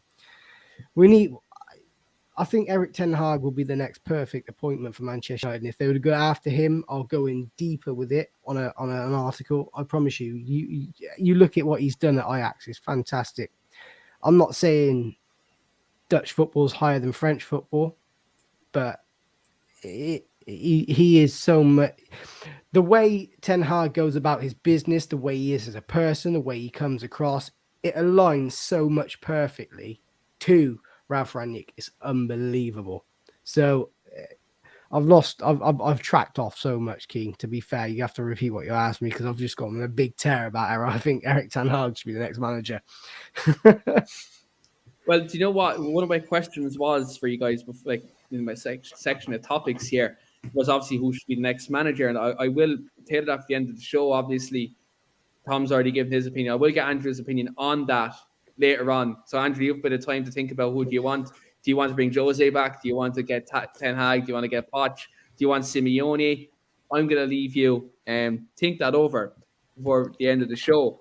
I think Erik ten Hag will be the next perfect appointment for Manchester United. And if they were to go after him, I'll go in deeper with it on an article. I promise you. You look at what he's done at Ajax. It's fantastic. I'm not saying Dutch football is higher than French football, but he is so much. The way Ten Hag goes about his business, the way he is as a person, the way he comes across, it aligns so much perfectly to Ralph Rangnick. Is unbelievable. So I've tracked off so much, Keane. To be fair, you have to repeat what you asked me because I've just gone on a big tear about it. I think Eric Ten Hag should be the next manager. Well, do you know what? One of my questions was for you guys, before, like in my section of topics here, was obviously who should be the next manager, and I will tail it at the end of the show. Obviously, Tom's already given his opinion. I will get Andrew's opinion on that later on. So, Andrew, you have a bit of time to think about who do you want. Do you want to bring Jose back? Do you want to get Ten Hag? Do you want to get Poch? Do you want Simeone? I'm going to leave you think that over before the end of the show.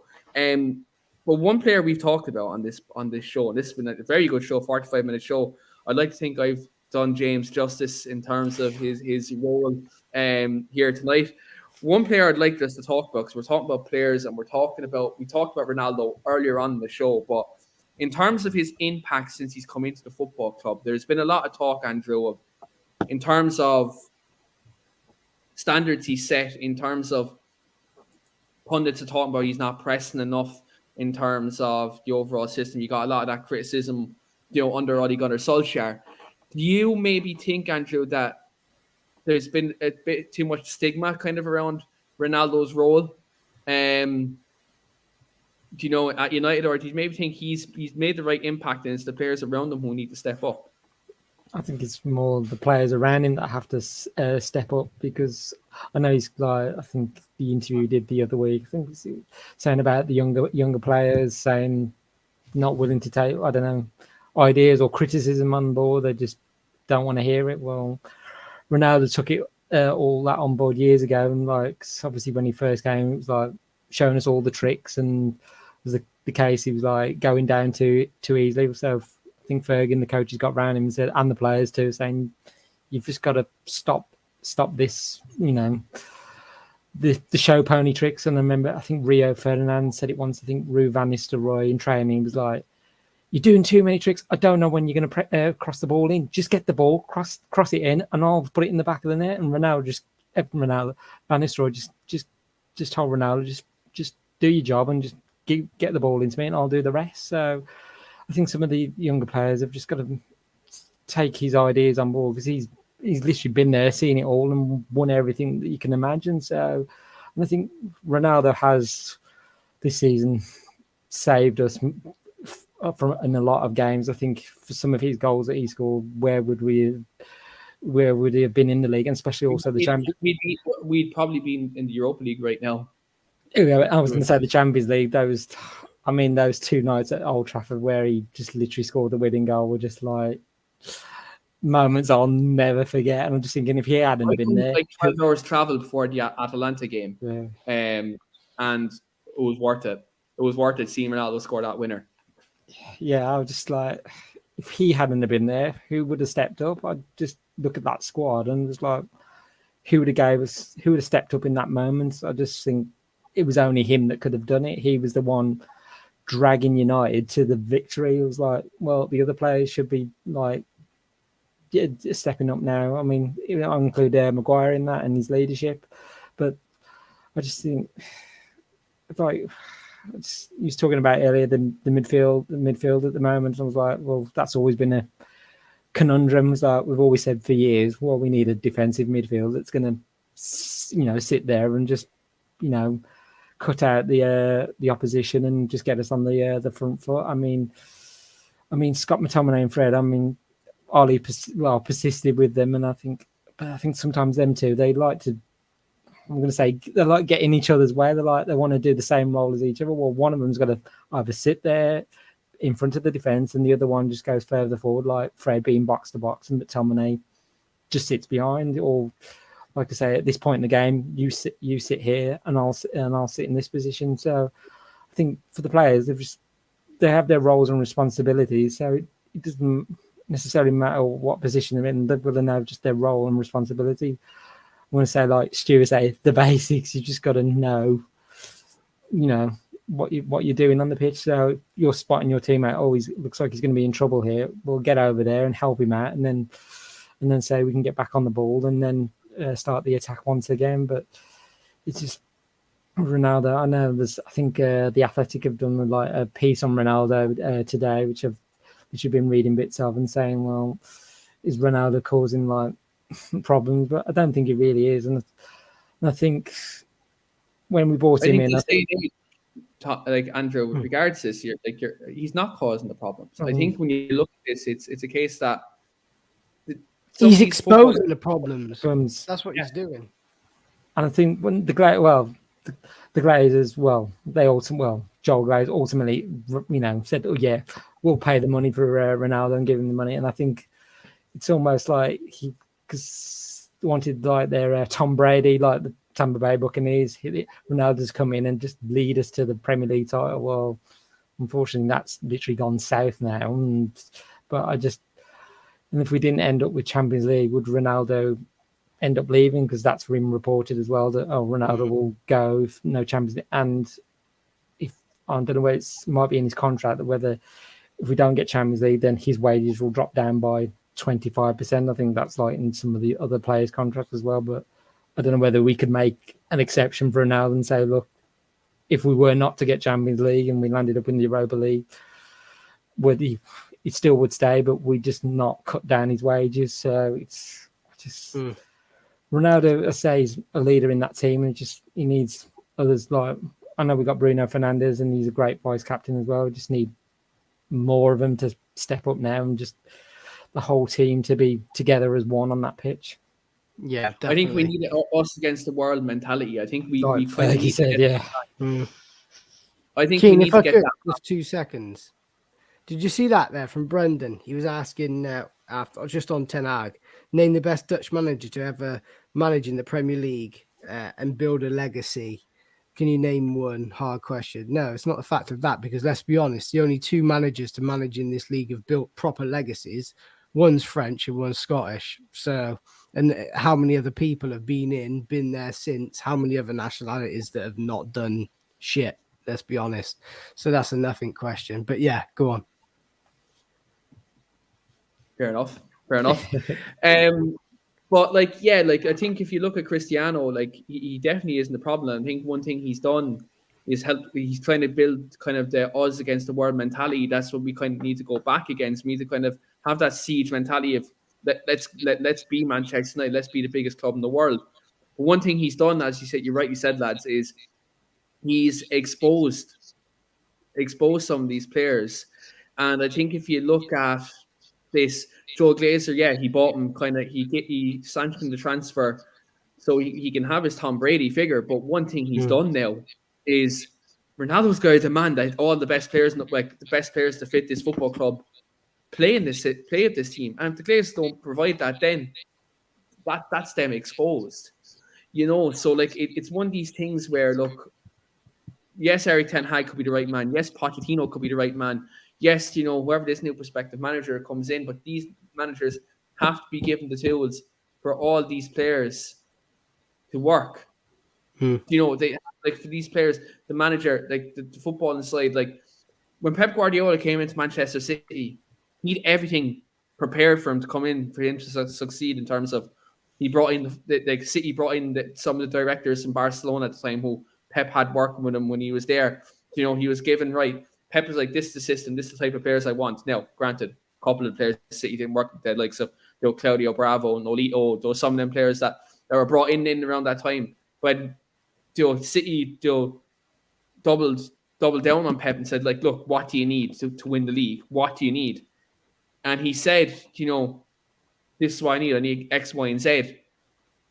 But one player we've talked about on this show, and this has been a very good show, 45-minute show. I'd like to think I've done James justice in terms of his role here tonight. One player I'd like us to talk about, because we're talking about players and we talked about Ronaldo earlier on in the show, but in terms of his impact since he's come into the football club, there's been a lot of talk, Andrew, in terms of standards he set, in terms of pundits are talking about he's not pressing enough in terms of the overall system. You got a lot of that criticism, under Ole Gunnar Solskjaer. Do you maybe think, Andrew, that there's been a bit too much stigma kind of around Ronaldo's role? At United, or do you maybe think he's made the right impact and it's the players around him who need to step up? I think it's more the players around him that have to step up, because I know he's like, I think the interview he did the other week, I think he was saying about the younger players, saying not willing to take, I don't know, ideas or criticism on board. They just don't want to hear it. Well, Ronaldo took it all that on board years ago, and like obviously when he first came, it was like showing us all the tricks, and it was the case he was like going down too easily. So I think Ferguson, the coaches, got round him and said, and the players too, saying you've just got to stop this, the show pony tricks. And I remember, I think Rio Ferdinand said it once. I think Rue Van Nistelrooy in training was like, "You're doing too many tricks. I don't know when you're going to cross the ball in. Just get the ball, cross it in, and I'll put it in the back of the net." And Ronaldo Van Nistelrooy just told Ronaldo, just do your job and just get the ball into me, and I'll do the rest. So I think some of the younger players have just got to take his ideas on board, because he's literally been there, seen it all, and won everything that you can imagine. So, and I think Ronaldo has this season saved us from in a lot of games. I think for some of his goals that he scored, where would he have been in the league, and especially also the Champions? We'd probably be in the Europa League right now. I was going to say the Champions League. Those two nights at Old Trafford where he just literally scored the winning goal were just like moments I'll never forget. And I'm just thinking, if he hadn't been there, like 12 hours travel before the Atalanta game, and it was worth it. It was worth it seeing Ronaldo score that winner. Yeah, I was just like, if he hadn't been there, who would have stepped up? I'd just look at that squad and was like, who would have stepped up in that moment? I just think it was only him that could have done it. He was the one dragging United to the victory. It was like, well, the other players should be like stepping up now. I mean, I include Maguire in that and his leadership, but I just think, like, he was talking about earlier the midfield at the moment. I was like, well, that's always been a conundrum. It's like we've always said for years, well, we need a defensive midfield that's going to, sit there and just, cut out the opposition and just get us on the front foot. I mean, Scott McTominay and Fred. I mean, Ollie persisted with them, and I think sometimes them too. They like to. I'm going to say they like get in each other's way. They want to do the same role as each other. Well, one of them's got to either sit there in front of the defense, and the other one just goes further forward, like Fred being box to box, and McTominay just sits behind. Or, like I say, at this point in the game, you sit here, and I'll sit in this position. So, I think for the players, they have their roles and responsibilities. So it doesn't necessarily matter what position they're in. They've got to know just their role and responsibility. I'm going to say, like Stuart say, the basics. You just got to know, what you're doing on the pitch. So if you're spotting your teammate, always looks like he's going to be in trouble here, we'll get over there and help him out, and then say we can get back on the ball and then start the attack once again. But it's just Ronaldo. I know I think the Athletic have done like a piece on Ronaldo today, which I've been reading bits of, and saying, well, is Ronaldo causing like problems, but I don't think he really is. And I think when we brought I him think in, these days, like Andrew, with regards to this, he's not causing the problems. I think when you look at this, it's a case that he's exposing the problems. That's what he's doing. And I think when the Glazers, Joel Glazer ultimately, said, "Oh yeah, we'll pay the money for Ronaldo and give him the money." And I think it's almost like he wanted like their Tom Brady, like the Tampa Bay Buccaneers. Ronaldo's come in and just lead us to the Premier League title. Well, unfortunately, that's literally gone south now. And if we didn't end up with Champions League, would Ronaldo end up leaving? Because that's been reported as well that Ronaldo will go if no Champions League. And if I don't know where it might be in his contract that whether if we don't get Champions League, then his wages will drop down by 25%. I think that's like in some of the other players' contracts as well. But I don't know whether we could make an exception for Ronaldo and say, look, if we were not to get Champions League and we landed up in the Europa League, he still would stay, but we just not cut down his wages. So it's just Ronaldo, I say, is a leader in that team, and he needs others. Like I know we got Bruno Fernandes, and he's a great vice captain as well. We just need more of them to step up now, and just the whole team to be together as one on that pitch. Yeah, definitely. I think we need us against the world mentality. I think we kind of I think we need to get that. Just 2 seconds. Did you see that there from Brendan? He was asking after just on Ten Hag, name the best Dutch manager to ever manage in the Premier League and build a legacy. Can you name one? Hard question. No, it's not the fact of that, because let's be honest, the only two managers to manage in this league have built proper legacies. One's French and one's Scottish. So, and how many other people have been there since? How many other nationalities that have not done shit? Let's be honest. So that's a nothing question. But yeah, go on. Fair enough. But I think if you look at Cristiano, he definitely isn't the problem. I think one thing he's done is he's trying to build kind of the us against the world mentality. That's what we kind of need to go back against. We need to kind of have that siege mentality of let's be Manchester United, let's be the biggest club in the world. But one thing he's done, as you rightly said, lads, is he's exposed some of these players. And I think if you look at this, Joe Glazer, he bought him he sanctioned the transfer so he can have his Tom Brady figure. But one thing he's done now is Ronaldo's going to demand that all the best players, the best players to fit this football club, play at this team. And if the Glazers don't provide that, then that's them exposed. So it's one of these things where, look, yes, Eric Ten Hag could be the right man. Yes, Pochettino could be the right man. Yes, whoever this new prospective manager comes in, but these managers have to be given the tools for all these players to work. They for these players, the manager, the football inside, when Pep Guardiola came into Manchester City, he had everything prepared for him to come in, for him to succeed in terms of he brought in City brought in some of the directors from Barcelona at the time who Pep had working with him when he was there. He was given Pep was like, this is the system, this is the type of players I want. Now, granted, a couple of players City didn't work with the likes of Claudio Bravo and Nolito, those some of them players that were brought in around that time. But City doubled down on Pep and said, look, what do you need to win the league? What do you need? And he said, this is what I need. I need X, Y, and Z.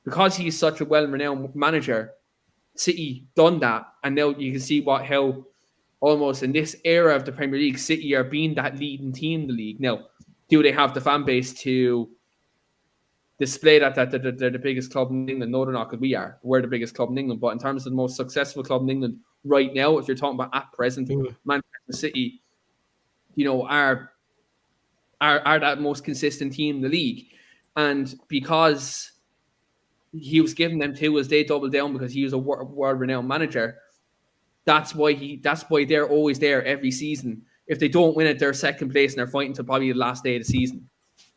Because he's such a well-renowned manager, City done that. And now you can see how almost in this era of the Premier League, City are being that leading team in the league. Now, do they have the fan base to display that they're the biggest club in England? No, they're not, because we are. We're the biggest club in England. But in terms of the most successful club in England right now, if you're talking about at present, Manchester City, are that most consistent team in the league. And because he was giving them tools, they doubled down because he was a world-renowned manager. That's why they're always there every season. If they don't win it, they're second place and they're fighting till probably the last day of the season.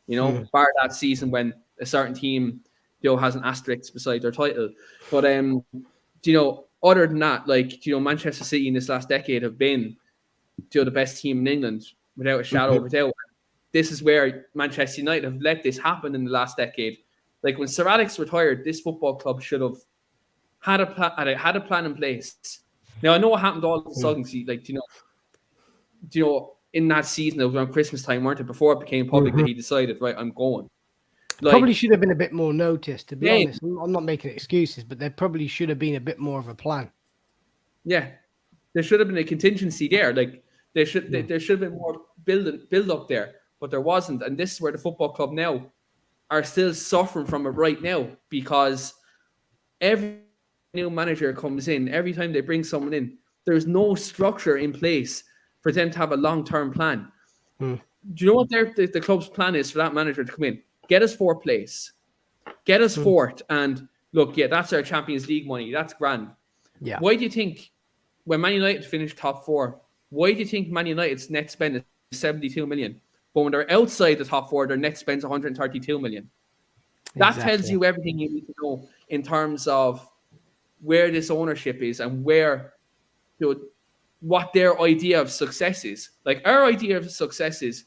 Bar that season when a certain team, has an asterisk beside their title. But other than that, Manchester City in this last decade have been, the best team in England without a shadow of a doubt. This is where Manchester United have let this happen in the last decade. Like when Sir Alex retired, this football club should have had a plan in place. Now I know what happened to all the consultancy, like in that season, it was around Christmas time, weren't it? Before it became public that he decided, right, I'm going. Like, probably should have been a bit more notice, to be honest. I'm not making excuses, but there probably should have been a bit more of a plan. Yeah, there should have been a contingency there. Like there should have been more build up there, but there wasn't. And this is where the football club now are still suffering from it right now, because every new manager comes in, every time they bring someone in, there's no structure in place for them to have a long-term plan. Do you know what the club's plan is for that manager to come in? Get us fourth place. Get us fourth. And look, yeah, that's our Champions League money. That's grand. Yeah. Why do you think when Man United finished top four, why do you think Man United's net spend is 72 million? But when they're outside the top four, their net spend is 132 million. That tells you everything you need to know in terms of where this ownership is and where, what their idea of success is. Like our idea of success is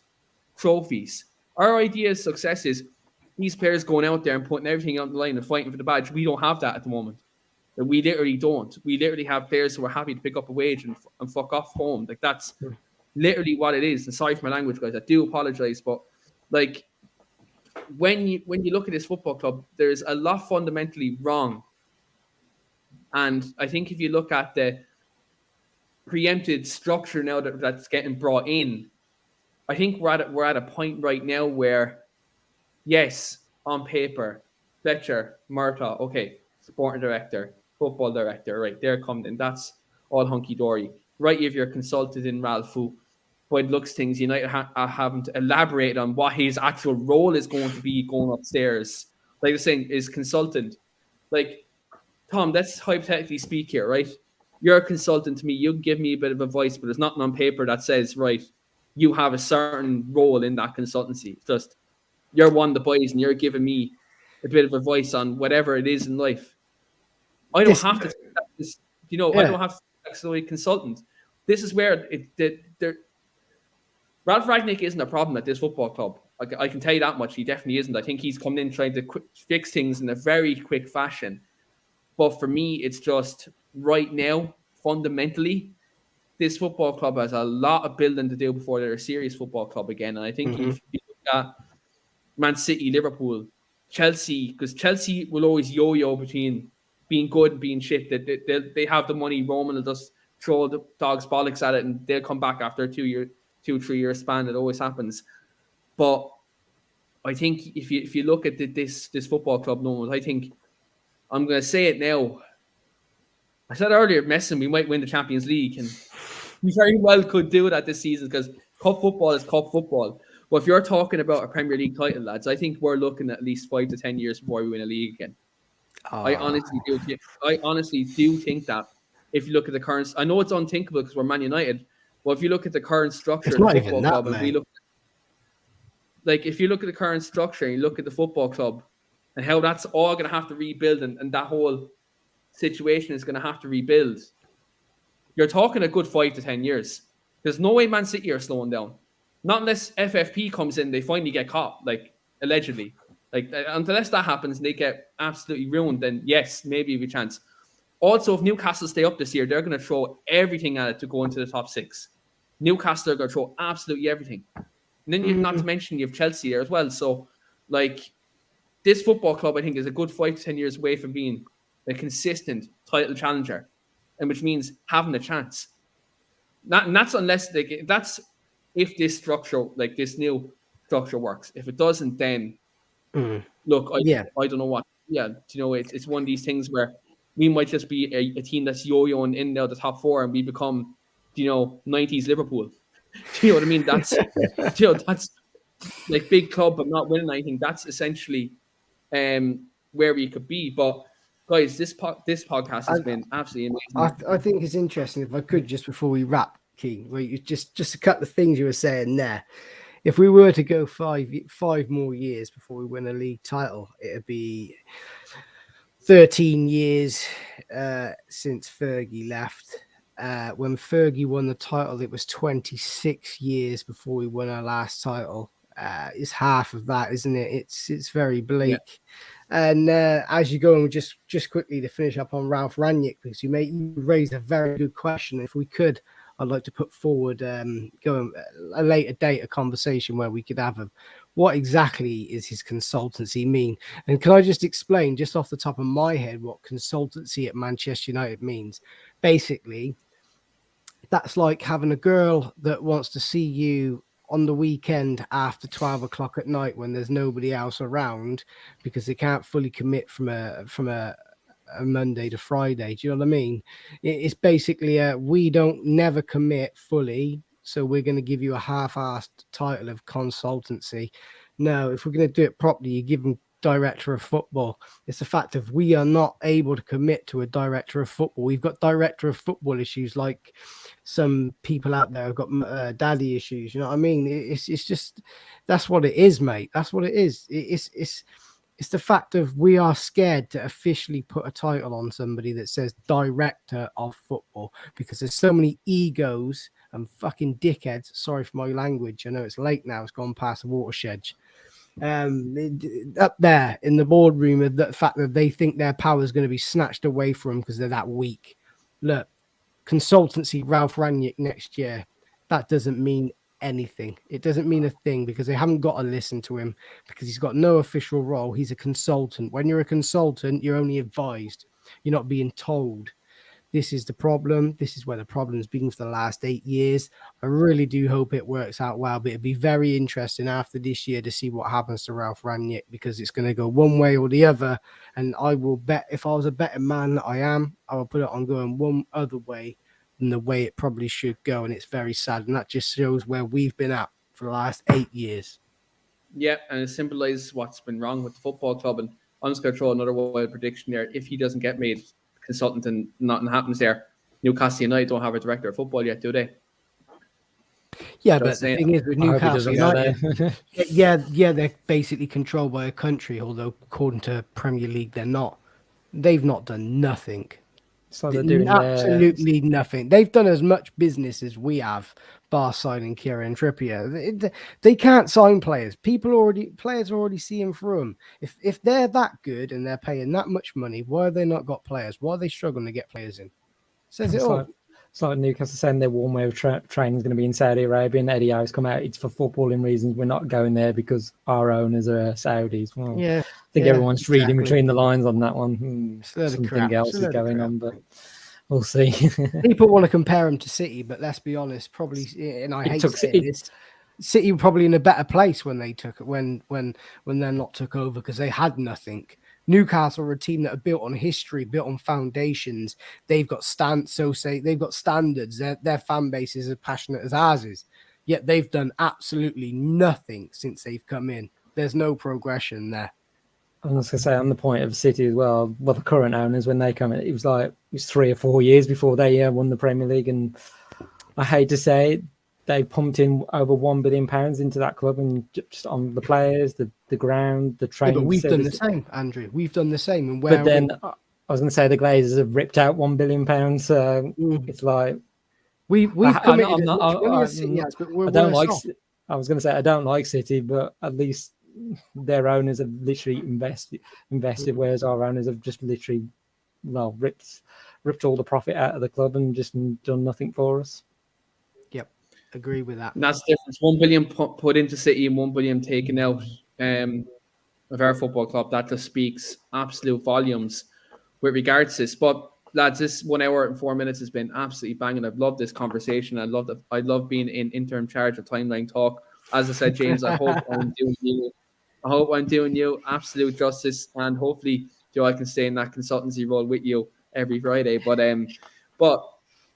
trophies. Our idea of success is these players going out there and putting everything on the line and fighting for the badge. We don't have that at the moment. We literally don't. We literally have players who are happy to pick up a wage and fuck off home. Like that's literally what it is. And sorry for my language, guys. I do apologize, but like when you look at this football club, there's a lot fundamentally wrong. And I think if you look at the preempted structure now that's getting brought in, I think we're at a point right now where, yes, on paper, Fletcher, Murtaugh, okay, sporting director, football director, right, they're coming in. That's all hunky-dory. Right, if you're consulted in Ralph, who, by the looks things, United haven't elaborated on what his actual role is going to be going upstairs. Like I was saying, is consultant. Like, Tom, let's hypothetically speak here, right? You're a consultant to me. You give me a bit of advice, but there's nothing on paper that says, right, you have a certain role in that consultancy. It's just you're one of the boys and you're giving me a bit of advice on whatever it is in life. I don't have to take that as, I don't have to take that as a consultant. This is where Ralph Rangnick isn't a problem at this football club. I can tell you that much. He definitely isn't. I think he's coming in trying to fix things in a very quick fashion. But for me, it's just right now, fundamentally, this football club has a lot of building to do before they're a serious football club again. And I think if you look at Man City, Liverpool, Chelsea, because Chelsea will always yo-yo between being good and being shit. They have the money. Roman will just throw the dog's bollocks at it and they'll come back after a 2-3 year span. It always happens. But I think if you look at this football club, I think I'm going to say it now. I said earlier, Messi, we might win the Champions League, and we very well could do that this season because cup football is cup football. But if you're talking about a Premier League title, lads, I think we're looking at least 5 to 10 years before we win a league again. I honestly do think that. If you look at the current, I know it's unthinkable because we're Man United. But if you look at the current structure of the football club, and we look, like if you look at the current structure and you look at the football club and how that's all going to have to rebuild, and that whole situation is going to have to rebuild, you're talking a good 5 to 10 years. There's no way Man City are slowing down. Not unless FFP comes in, they finally get caught, like allegedly. Like unless that happens and they get absolutely ruined, then yes, maybe we have a chance. Also, if Newcastle stay up this year, they're going to throw everything at it to go into the top 6. Newcastle are going to throw absolutely everything. And then not to mention you have Chelsea there as well. So, like, this football club, I think, is a good 5 to 10 years away from being a consistent title challenger, and which means having a chance. And that's unless that's if this structure, like this new structure, works. If it doesn't, then look, I don't know what. Yeah, it's one of these things where we might just be a team that's yo-yoing in now the top 4, and we become, 90s Liverpool. Do you know what I mean? That's, that's like big club but not winning anything. That's essentially where we could be. But guys, this podcast has been absolutely amazing. I think it's interesting. If I could, just before we wrap, Keane, where you just a couple of things you were saying there. If we were to go five more years before we win a league title, it'd be 13 years since Fergie left. When Fergie won the title, it was 26 years before we won our last title. It's half of that, isn't it? It's very bleak. And as you go, and just quickly to finish up on Ralph Rangnick, because you raised a very good question. If we could, I'd like to put forward going a later date, a conversation where we could have what exactly is his consultancy mean? And can I just explain, just off the top of my head, what consultancy at Manchester United means? Basically, that's like having a girl that wants to see you on the weekend after 12 o'clock at night when there's nobody else around, because they can't fully commit from a Monday to Friday. Do you know what I mean? It's basically we don't never commit fully, so we're going to give you a half-assed title of consultancy. No, if we're going to do it properly, you give them director of football. It's the fact of we are not able to commit to a director of football. We've got director of football issues, like some people out there have got daddy issues. You know what I mean? It's just, that's what it is, mate. That's what it is. It's the fact of we are scared to officially put a title on somebody that says director of football, because there's so many egos and fucking dickheads. Sorry for my language. I know it's late now. It's gone past the watershed. Up there in the boardroom, the fact that they think their power is going to be snatched away from them because they're that weak. Look, consultancy Ralph Rangnick next year, that doesn't mean anything. It doesn't mean a thing, because they haven't got to listen to him, because he's got no official role. He's a consultant. When you're a consultant, you're only advised. You're not being told. This is the problem. This is where the problem's been for the last 8 years. I really do hope it works out well, but it'd be very interesting after this year to see what happens to Ralph Rangnick, because it's going to go one way or the other. And I will bet, if I was a betting man that I am, I will put it on going one other way than the way it probably should go. And it's very sad. And that just shows where we've been at for the last 8 years. Yeah, and it symbolizes what's been wrong with the football club. And I'm just going to throw another wild prediction there. If he doesn't get made consultant and nothing happens there, Newcastle United don't have a director of football yet, do they? Yeah, but the thing is with Newcastle United, yeah, they're basically controlled by a country, although according to Premier League, they're not. They've not done nothing. So they're doing absolutely nothing. They've done as much business as we have, bar signing Kieran Trippier. They can't sign players. Players are already seeing through them. If they're that good and they're paying that much money, why have they not got players? Why are they struggling to get players in? Says it all. It's like Newcastle saying their warm way of training is going to be in Saudi Arabia, and Eddie Howe's come out. It's for footballing reasons. We're not going there because our owners are Saudis. Well, yeah, I think everyone's reading between the lines on that one. Something else is going on, but we'll see. People want to compare them to City, but let's be honest, probably, and I hate saying this, City were probably in a better place when they took it, when they're not took over, because they had nothing. Newcastle are a team that are built on history, built on foundations. They've got they've got standards. Their fan base is as passionate as ours is. Yet they've done absolutely nothing since they've come in. There's no progression there. I was going to say, on the point of City as well, the current owners, when they come in, it was 3 or 4 years before they won the Premier League. And I hate to say it, they pumped in over £1 billion into that club, and just on the players, the ground, the training. Yeah, but we've done the same, Andrew. We've done the same. And but then I was going to say the Glazers have ripped out £1 billion. So it's like we've committed. I don't like. I was going to say I don't like City, but at least their owners have literally invested, whereas our owners have just literally ripped all the profit out of the club and just done nothing for us. Agree with that. And that's the difference. 1 billion put into City and 1 billion taken out of our football club. That just speaks absolute volumes with regards to this. But lads, this 1 hour and 4 minutes has been absolutely banging. I've loved this conversation. I love being in interim charge of Timeline Talk. As I said, James, I hope I'm doing you absolute justice, and hopefully, Joe, I can stay in that consultancy role with you every Friday. But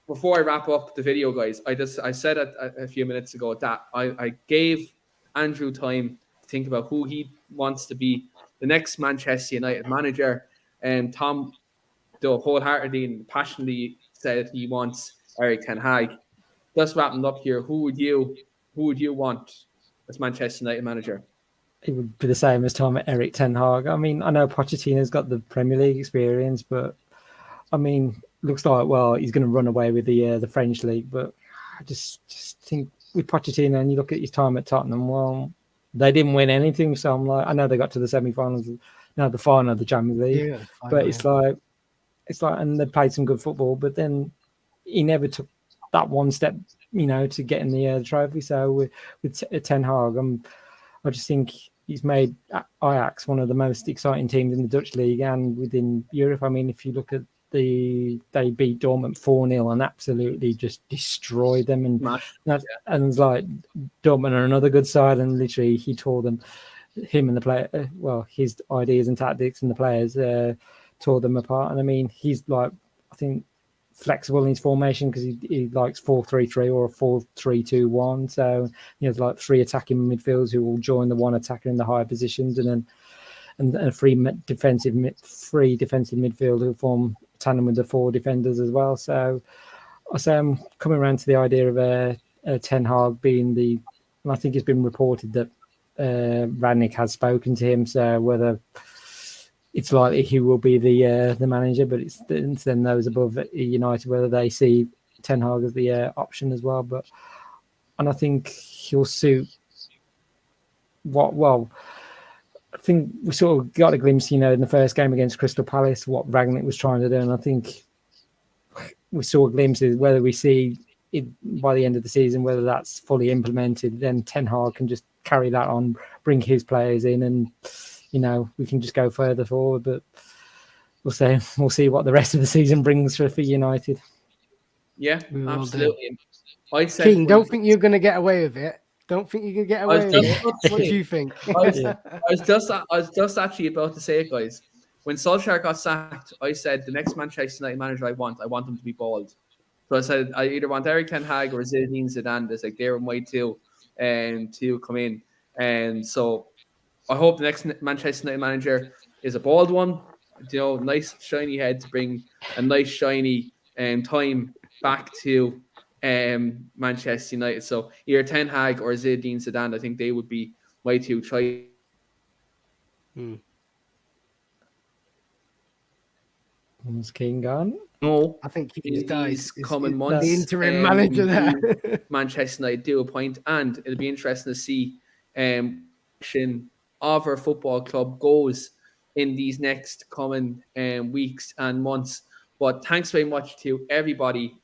before I wrap up the video, guys, I said a few minutes ago that I gave Andrew time to think about who he wants to be the next Manchester United manager. And Tom, though wholeheartedly and passionately, said he wants Erik ten Hag. Just wrapping up here, who would you want as Manchester United manager? It would be the same as Tom, Erik ten Hag. I mean, I know Pochettino's got the Premier League experience, but I mean, looks like, well, he's going to run away with the French league. But I just think with Pochettino, and you look at his time at Tottenham, well, they didn't win anything. So I'm like, I know they got to the semi-finals the final of the Champions League. Yeah, But it's like, and they played some good football, but then he never took that one step, to getting the trophy. So with Ten Hag, I just think he's made Ajax one of the most exciting teams in the Dutch league and within Europe. I mean, if you look at they beat Dortmund 4-0 and absolutely just destroyed them, and and it's like Dortmund are another good side, and literally he tore them. Him and the player, his ideas and tactics and the players tore them apart. And I mean, he's like, I think, flexible in his formation because he likes 4-3-3 or a 4-3-2-1. So he has like 3 attacking midfielders who will join the one attacker in the higher positions, and then and a free defensive midfield who form tandem with the 4 defenders as well. So I say I'm coming around to the idea of Ten Hag being and I think it's been reported that Rangnick has spoken to him, so whether it's likely he will be the manager, but it's then those above United whether they see Ten Hag as the option as well. And I think he'll suit I think we sort of got a glimpse, in the first game against Crystal Palace, what Rangnick was trying to do, and I think we saw glimpses. Whether we see it by the end of the season, whether that's fully implemented, then Ten Hag can just carry that on, bring his players in, and we can just go further forward. But we'll see what the rest of the season brings for United. Yeah, absolutely. I said, King, don't think you're going to get away with it. Don't think you can get away with it. What do you think? I was just actually about to say it, guys. When Solskjaer got sacked, I said the next Manchester United manager I want him to be bald. So I said I either want Erik Ten Hag or Zinedine Zidane. There's like they're my two, to come in. And so I hope the next Manchester United manager is a bald one. Nice shiny head to bring a nice shiny time back to Manchester United. So either Ten Hag or Zinedine Zidane, I think they would be my two choices. Was King gone? No, I think he's died. Coming months, the interim manager there. Manchester United do appoint, and it'll be interesting to see of our football club goes in these next coming weeks and months. But thanks very much to everybody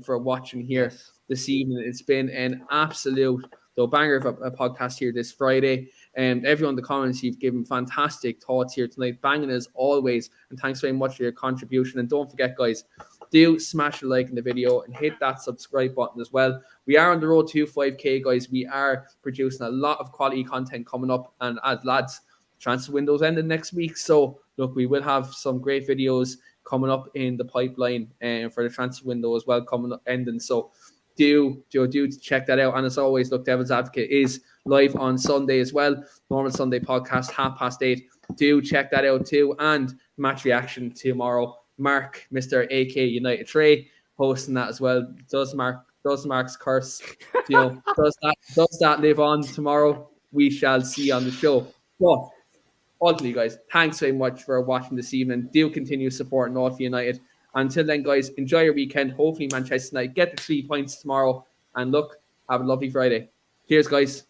for watching here this evening. It's been an absolute banger of a podcast here this Friday. And everyone in the comments, you've given fantastic thoughts here tonight. Banging as always. And thanks very much for your contribution. And don't forget, guys, do smash a like in the video and hit that subscribe button as well. We are on the road to 5K, guys. We are producing a lot of quality content coming up. And as lads, transfer window's ending next week. So, look, we will have some great videos coming up in the pipeline for the transfer window as well, ending. So, do check that out. And as always, look, Devil's Advocate is live on Sunday as well. Normal Sunday podcast, 8:30. Do check that out too. And match reaction tomorrow. Mark, Mr. AK United Trey, hosting that as well. Does Mark's curse, does that live on tomorrow? We shall see on the show. But ultimately, guys, thanks very much for watching this evening. Do continue supporting North United. Until then, guys, enjoy your weekend. Hopefully, Manchester United get the 3 points tomorrow. And look, have a lovely Friday. Cheers, guys.